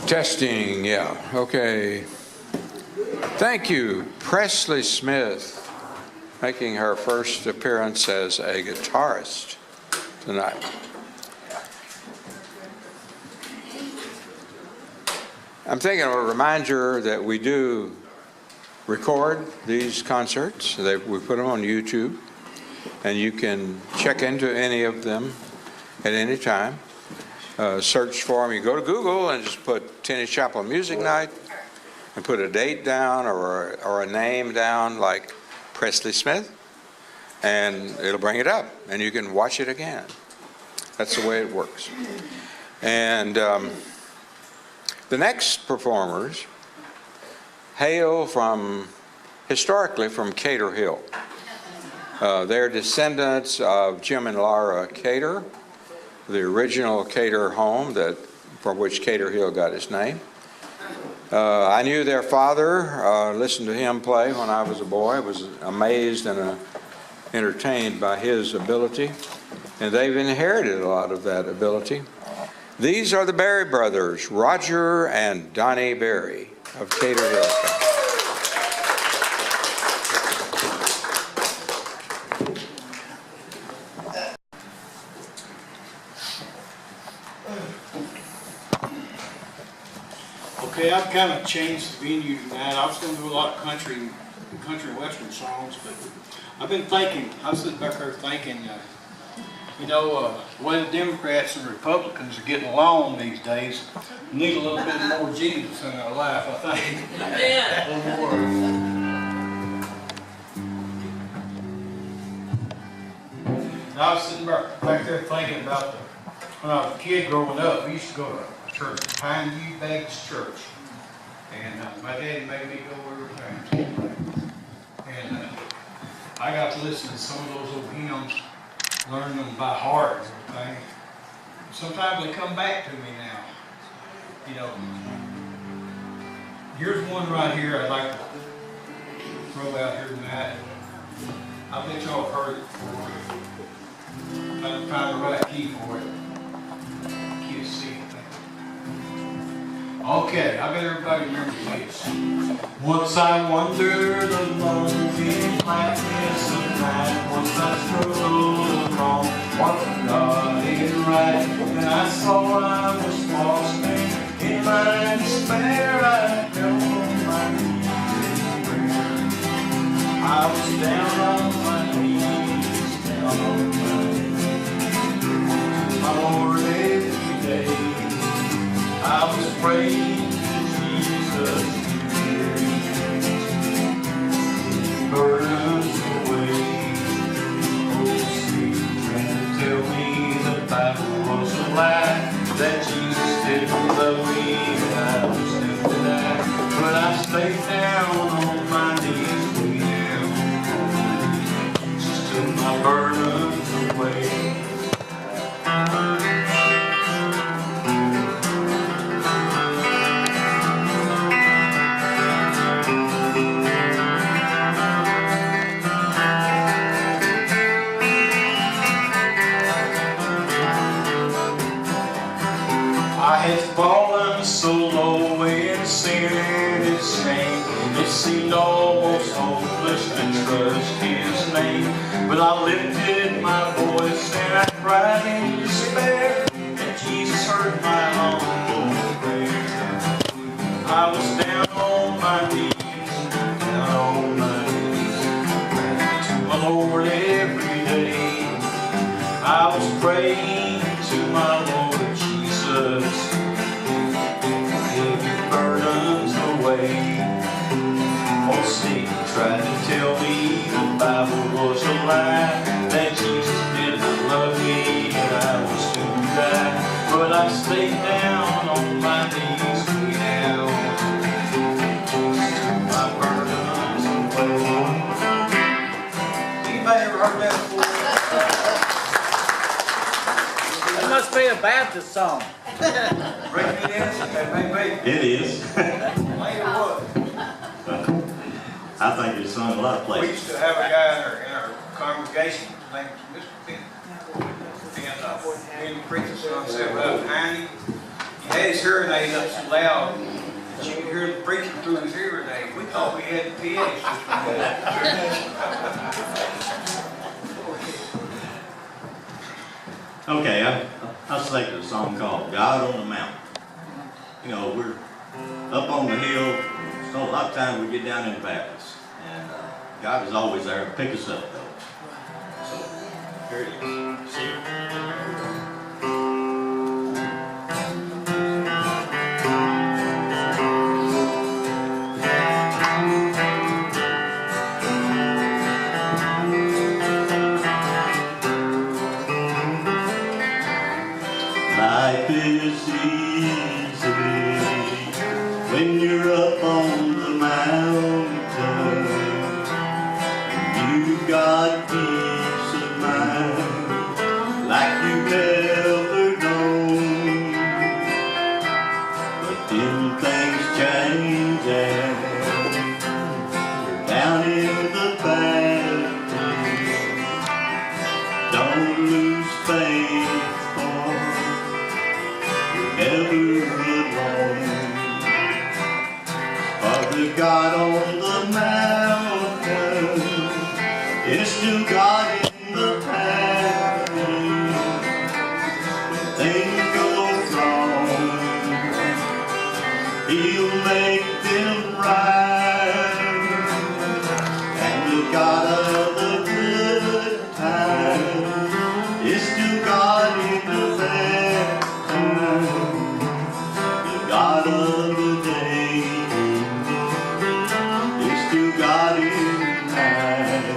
Testing, yeah, okay. Thank you, Presley Smith, making her first appearance as a guitarist tonight. I'm thinking of a reminder that we do record these concerts. We put them on YouTube, and you can check into any of them at any time. Search for them. You go to Google and just put Tinney Chapel Music Night and put a date down or a name down like Presley Smith, and it'll bring it up, and you can watch it again. That's the way it works. And the next performers hail historically from Cater Hill. They're descendants of Jim and Laura Cater, the original Cater home from which Cater Hill got its name. I knew their father, listened to him play when I was a boy. I was amazed and entertained by his ability, and they've inherited a lot of that ability. These are the Berry brothers, Roger and Donnie Berry of Caterville. Okay, I've kind of changed the venue tonight. I was going to do a lot of country and western songs, but I've been thinking, I was sitting back there thinking, the way the Democrats and Republicans are getting along these days, we need a little bit more Jesus in our life, I think. Yeah. A little more. I was sitting back there thinking about when I was a kid growing up, we used to go to church, Pine View Baptist Church. And my daddy made me go every time. And I got to listen to some of those old hymns, learn them by heart and everything. Sometimes they come back to me now. Here's one right here I'd like to throw out here tonight. I bet y'all have heard it before. I'm trying the right key for it. Can't see it. Okay, I bet everybody remembers this. Once I wandered alone in blackness of night. Once I struggled along, what God is right. And I saw I was lost, and in my despair I fell on my knees in prayer. I was down on my knees, down on my knees. My Lord, every day I was praying to Jesus to carry burdens away. Oh, sweet friend, tell me the Bible was a lie, that Jesus didn't love me and I was doomed to die. But I stayed down on my knees, way down, just took my burdens away. I had fallen so low in sin and its shame, it seemed almost hopeless to trust His name. But I lifted my voice and I cried in despair, and Jesus heard my humble prayer. I was down on my knees, down on my knees, to my Lord every day. I was praying to my Lord Jesus, heavy burdens away. Oh, Satan tried to tell me the Bible was a lie, that Jesus did not love me and I was doomed to die. But I stayed down on my knees, way down, to my burdens away. Anybody ever heard that before? That must be a Baptist song. Rick, it is? That may be. It is. Later what? I think it's sung a lot of We places. used to have a guy in our congregation, his name was Mr. Finn. And the preacher son said about behind him, he had his hearing aid up so loud that you could hear the preacher through his hearing aid. We thought we had the PA system. Okay, I was thinking of a song called God on the Mountain. We're up on the hill, so a lot of times we get down in the valleys, and God is always there to pick us up, though. So, here it is. See it? Life is easy when you're up on the mountain, and you've got peace of mind like you've never known. But then things change never alone. For the God on the mountain is still God in the valley. Things go wrong, He'll make them right. And the God of the good times is still God in the bad times. The God of the day is still God in the night.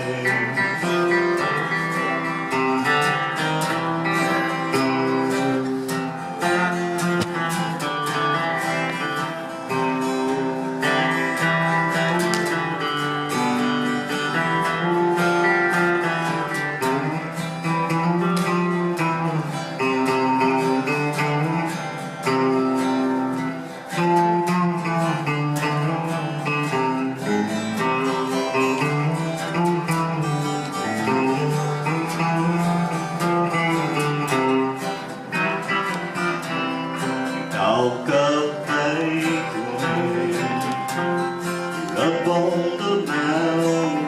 Talk of faith, you're up on the mountain.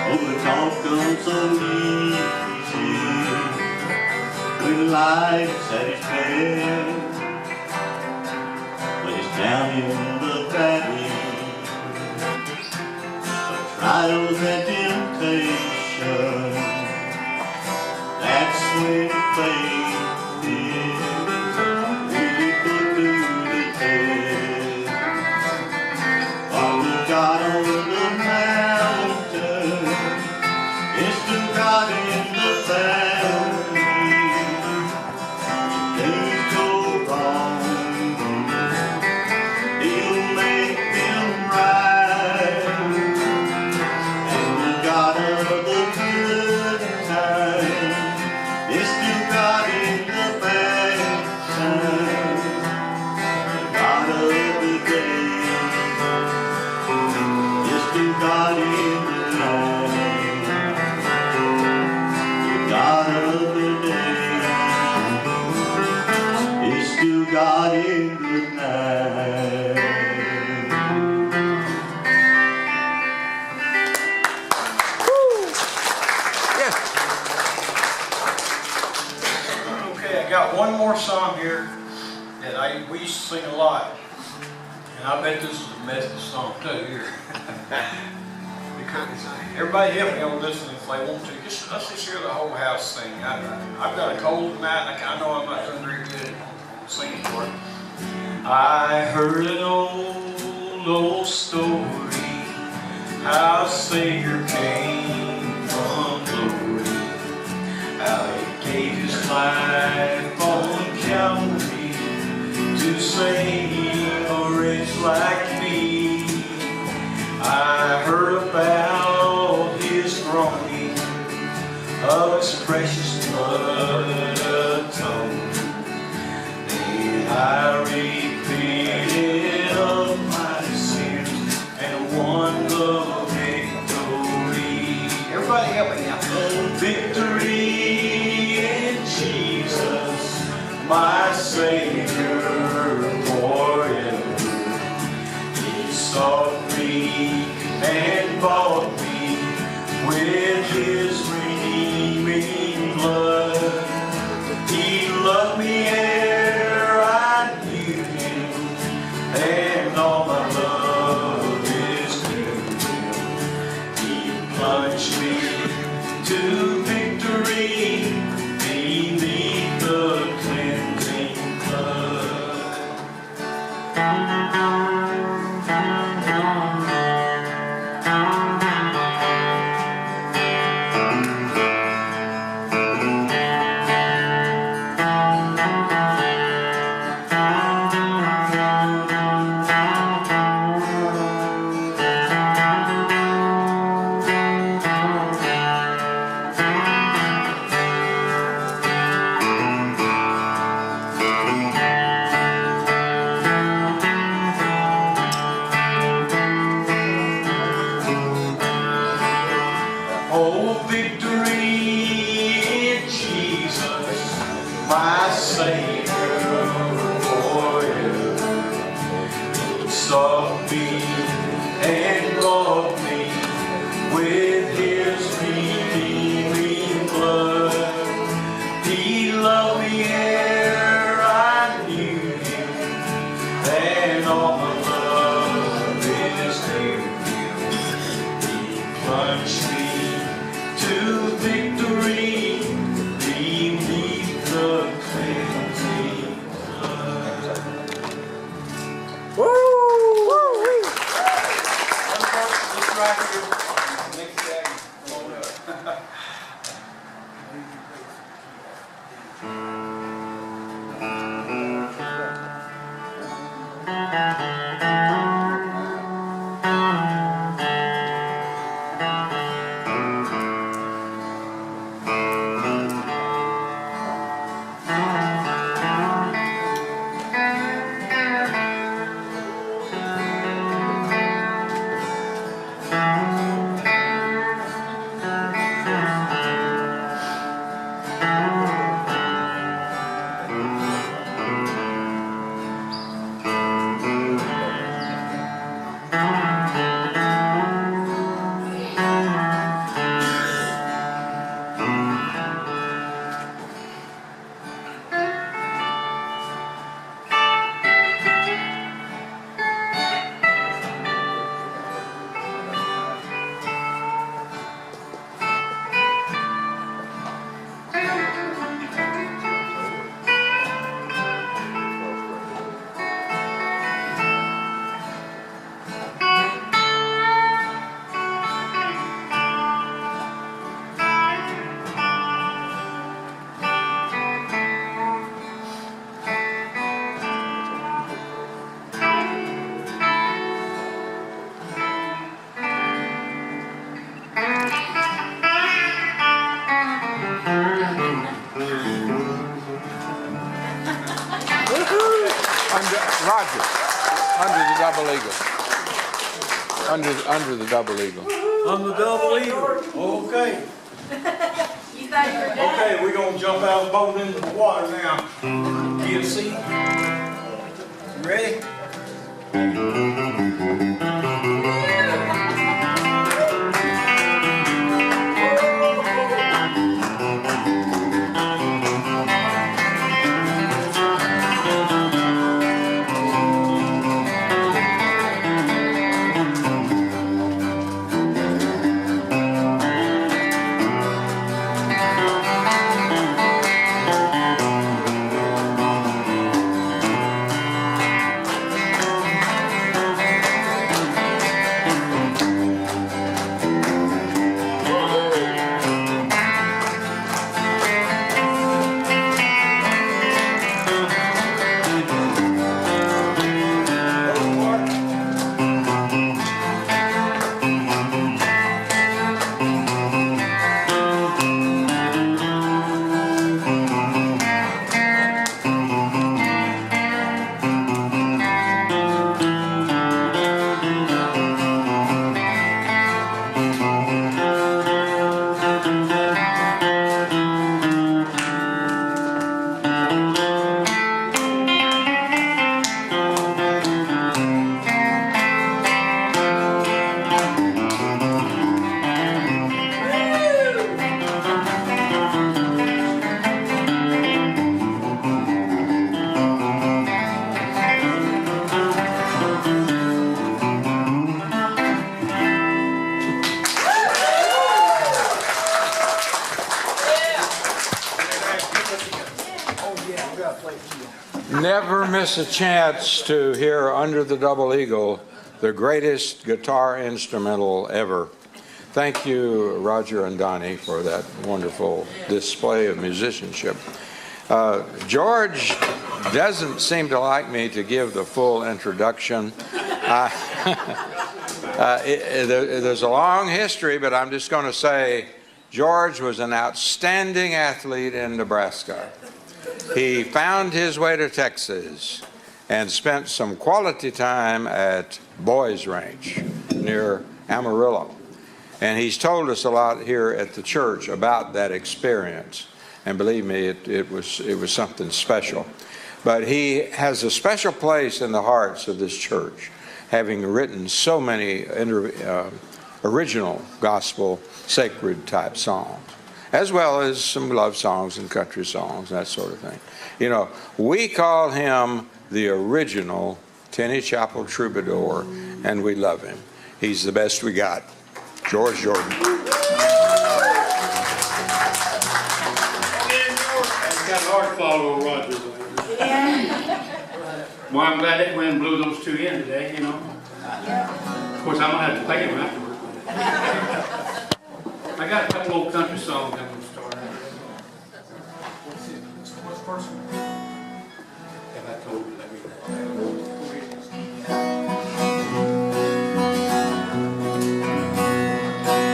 Oh, the talk comes so easy when life's at its best. But it's down in the valley of trials and temptation. That's when faith is really put to the test. For the God on the mountain is still God in the valley. Things go wrong, He'll make them right. And the God of the good times is still God in the bad times. The God of the day is still God in the night. The God of the day is still God in the night. Okay, I got one more song here that we used to sing a lot. And I bet this is a Methodist song too here. Because everybody help me on this one if they want to. Let's just hear the whole house sing. I've got a cold tonight and I know I'm not doing very good on singing for it. I heard an old story, how a Savior came from glory, how He gave His life on Calvary to save a wretch like me. I heard about His groaning, of His precious blood atoned. Then I repented of my sins and won the victory. Everybody help me now. Victory in Jesus, my Savior forever. He sought me and bought me with His redeeming blood. He loved me ere I knew Him, and all my love is to Him. He plunged me to victory beneath the cleansing flood. Savior for you. He sought me and bought me with His redeeming blood. He loved me ere I knew Him, and all my love is due Him. He plunged me to victory beneath the cleansing flood. Woo! This right here, next day. Roger, under the double eagle. Under the double eagle. On the double eagle. Okay. You thought you were dead? Okay, we're gonna jump out of the boat into the water now. Get a seat. Ready? Never miss a chance to hear Under the Double Eagle, the greatest guitar instrumental ever. Thank you, Roger and Donnie, for that wonderful display of musicianship. George doesn't seem to like me to give the full introduction. There's a long history, but I'm just going to say George was an outstanding athlete in Nebraska. He found his way to Texas and spent some quality time at Boys Ranch near Amarillo. And he's told us a lot here at the church about that experience. And believe me, it was something special. But he has a special place in the hearts of this church, having written so many original gospel, sacred type songs, as well as some love songs and country songs, that sort of thing. You know, we call him the original Tinney Chapel troubadour, and we love him. He's the best we got. George Jordan. It's got hard to follow Rogers. Well, I'm glad that wind blew those two in today, you know. Of course, I'm going to have to pay him afterwards. I got a couple old country songs I'm going to start out with. What's first one? Have I told you? Let me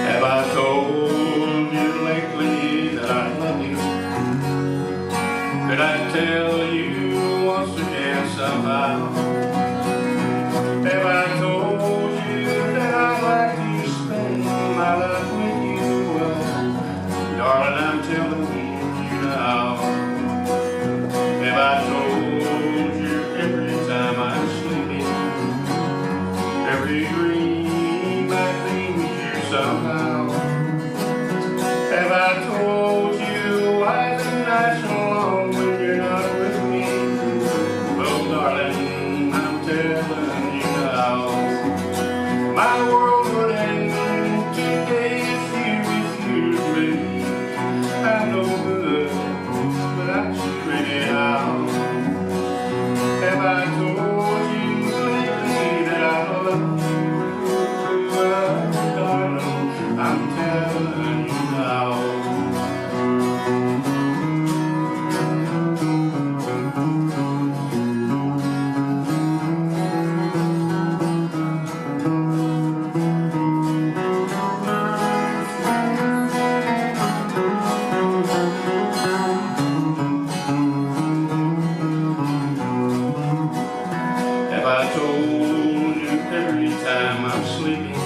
Have I told you lately that I love you? Could I tell you once again somehow? Have I told you that I'd like to spend my life with you? Well, darling, I'm telling you now. Have I told you every time I'm sleeping, every dream I dream with you somehow? Have I told you why the nights are long when you're not with me? Well, darling, I'm telling you now. My world would end today if you refused me. I'm no good without you anyhow. Have I told you lately that I love you? Well, darling, I'm telling you now. Have I told you every time I'm sleeping,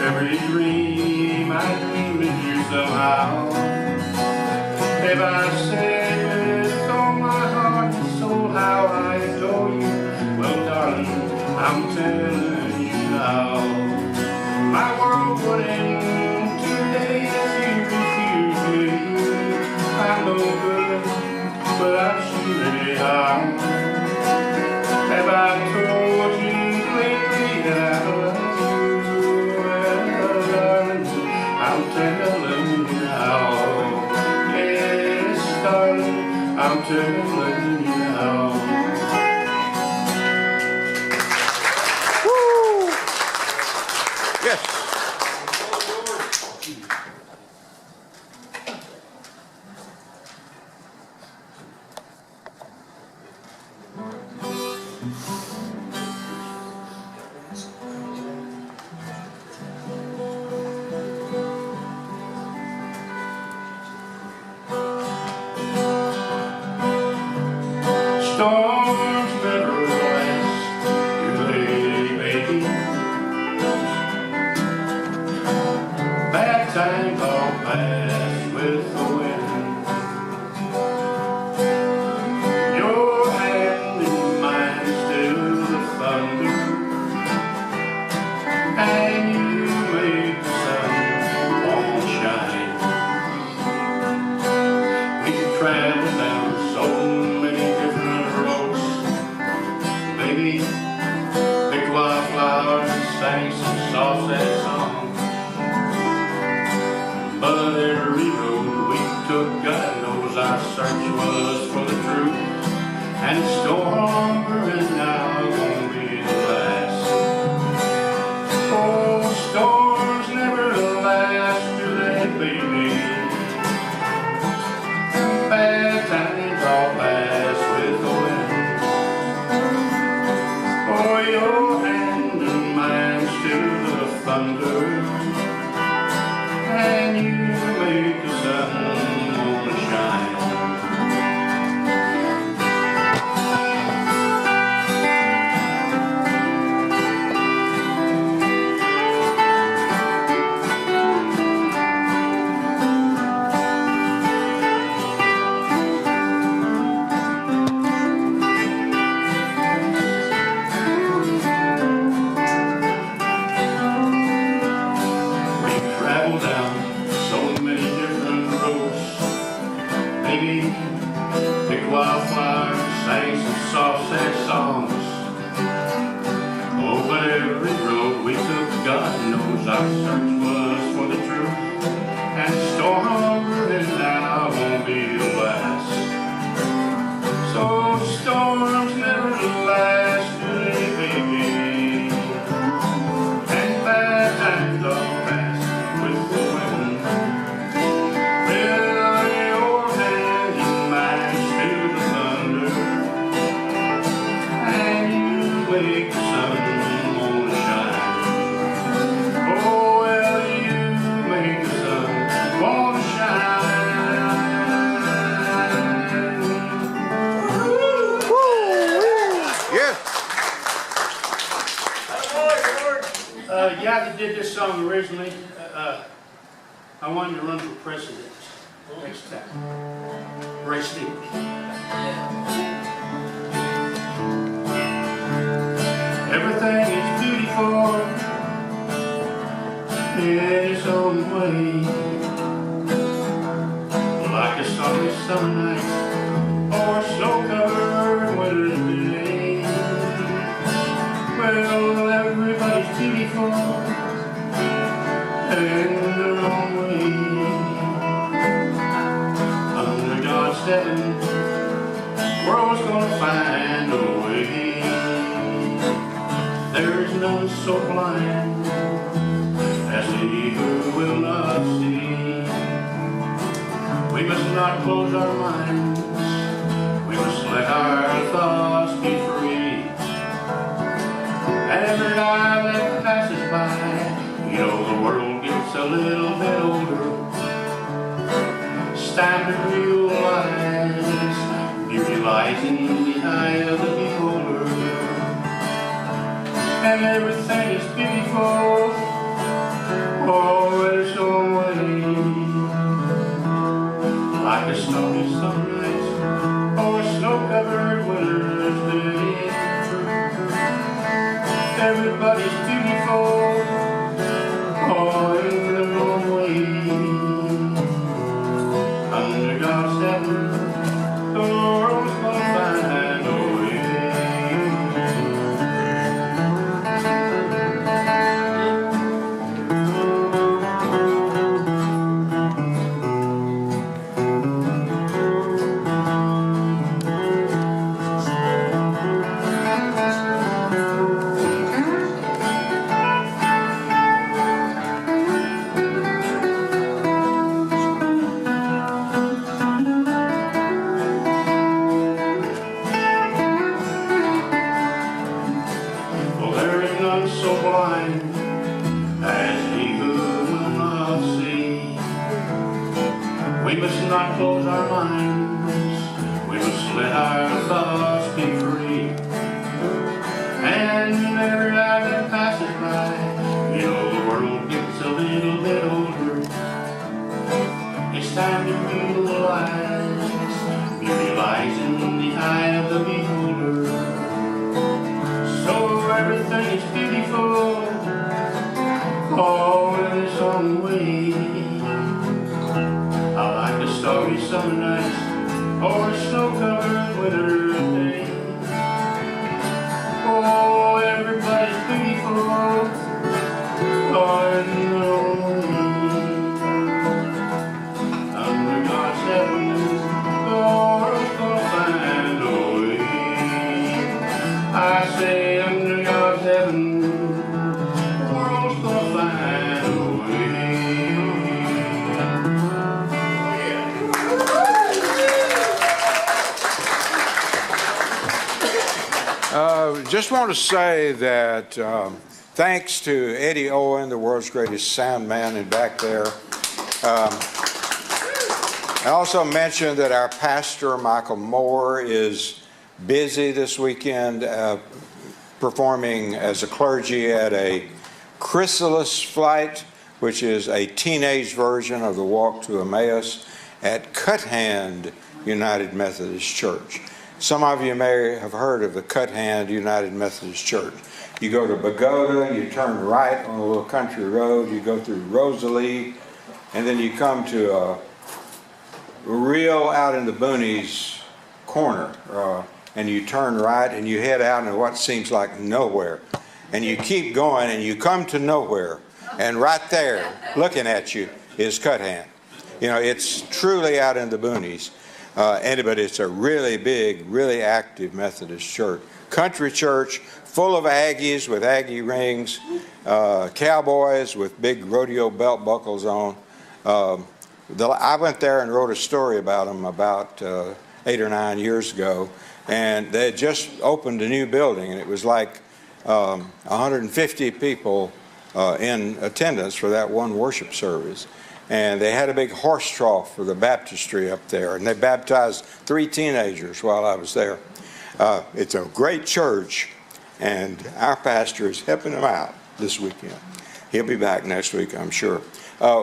every dream I dream with you somehow? Have I said with all my heart and soul how I adore you? Well, darling, I'm telling you now. My world would end today if you refuse me. I'm no good without you anyhow. Have I told you lately that I love you? Well, darling, I'm telling you now. Yes, darling, I'm telling you now. Woo! Yes. Storms never last, you lady baby. Bad times all pass with the wind. Your hand in mine still the thunder, and you make the sun won't shine. We travel down so many different roads, baby, picked wildflowers and sang some soft sad songs. But every road we took, God knows our search was for the truth. And it's stormer and now won't be the last. Oh, storms never last, do they, baby? Bad times all pass with the wind. Oh, your hand in mine still the thunder, and you make the sun wanna shine. my search was for the truth, and storming now won't be the last. So storms never last, baby, and bad times don't pass with the wind. With your hand in mine to the thunder, and you make the sun wanna shine. Oh, well, you make the sun wanna shine. Yeah. Yeah, that did this song originally. I wanted to run for president next time. Race me. Everything is beautiful in its own way, like a starry summer night or a snow-covered winter's day. Well, everybody's beautiful in their own way. Under God's heaven, world's gonna find a way. There's none so blind as he who will not see. We must not close our minds, we must let our thoughts be free. Every hour that passes by, you know the world gets a little bit older. It's time to realize beauty lies in the eye of the beholder. And everything is beautiful, oh, in its own way, like a starry summer night or a snow-covered winter's day. Everybody's beautiful, oh, in their own way. Under God's heaven, the world's gonna find a way. Well, there is none so blind as he who will not see. We must not close our minds, we must let our thoughts be free. And every hour that passes by, you know the world gets a little bit older. It's time to realize beauty lies in the eye of the beholder. So everything is beautiful, all in its own way. I like a starry summer night or a snow-covered winter's day. Oh, everybody's beautiful, all in their own way. Under God's heaven, the world's gonna find a way. I say under God's heaven, the world's gonna find a way. Just want to say that thanks to Eddie Owen, the world's greatest sound man in back there. I also mentioned that our pastor, Michael Moore, is busy this weekend performing as a clergy at a Chrysalis flight, which is a teenage version of the Walk to Emmaus at Cuthand United Methodist Church. Some of you may have heard of the Cuthand United Methodist Church. You go to Pagoda, you turn right on a little country road, you go through Rosalie, and then you come to a real out in the boonies corner, and you turn right and you head out into what seems like nowhere. And you keep going and you come to nowhere. And right there, looking at you, is Cuthand. You know, it's truly out in the boonies. But it's a really big, really active Methodist church. Country church, full of Aggies with Aggie rings, cowboys with big rodeo belt buckles on. I went there and wrote a story about them about 8 or 9 years ago, and they had just opened a new building, and it was like 150 people in attendance for that one worship service. And they had a big horse trough for the baptistry up there, and they baptized 3 teenagers while I was there. It's a great church, and our pastor is helping them out this weekend. He'll be back next week, I'm sure.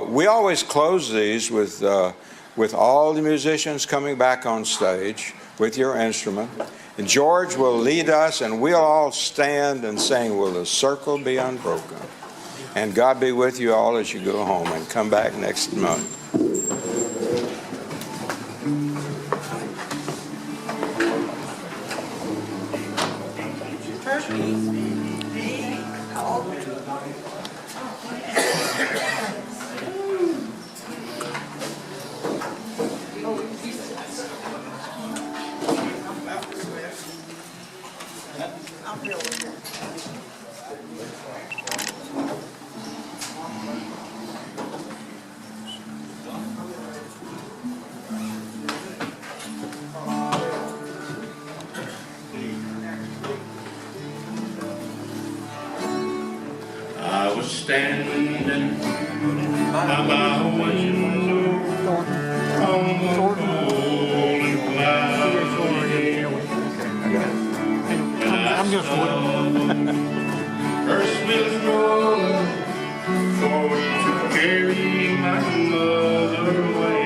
We always close these with all the musicians coming back on stage with your instrument. And George will lead us, and we'll all stand and sing, "Will the Circle Be Unbroken?" And God be with you all as you go home, and come back next month. I was standing by my window on the golden cloudy, and I saw the first wheels rolling forward to carry my mother away.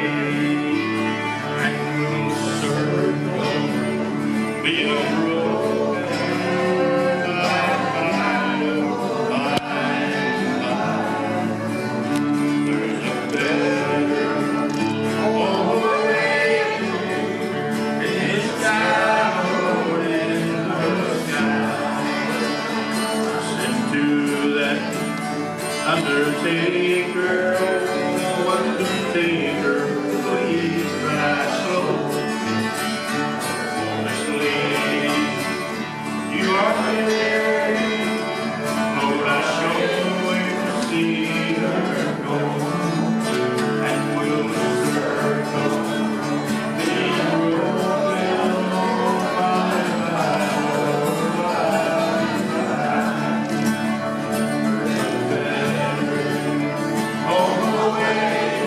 And the circle be unbroken. Undertaker, oh undertaker, please my soul. Honestly, you are there. Lord, I sure wait to see her go. And will the circle be broken? Oh, bye.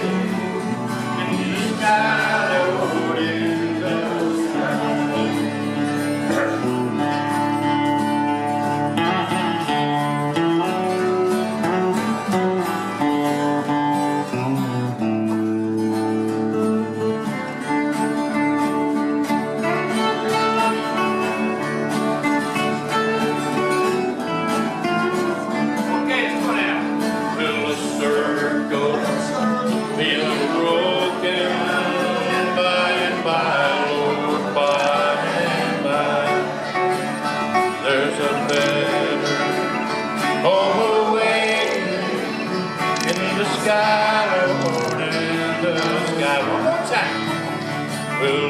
Will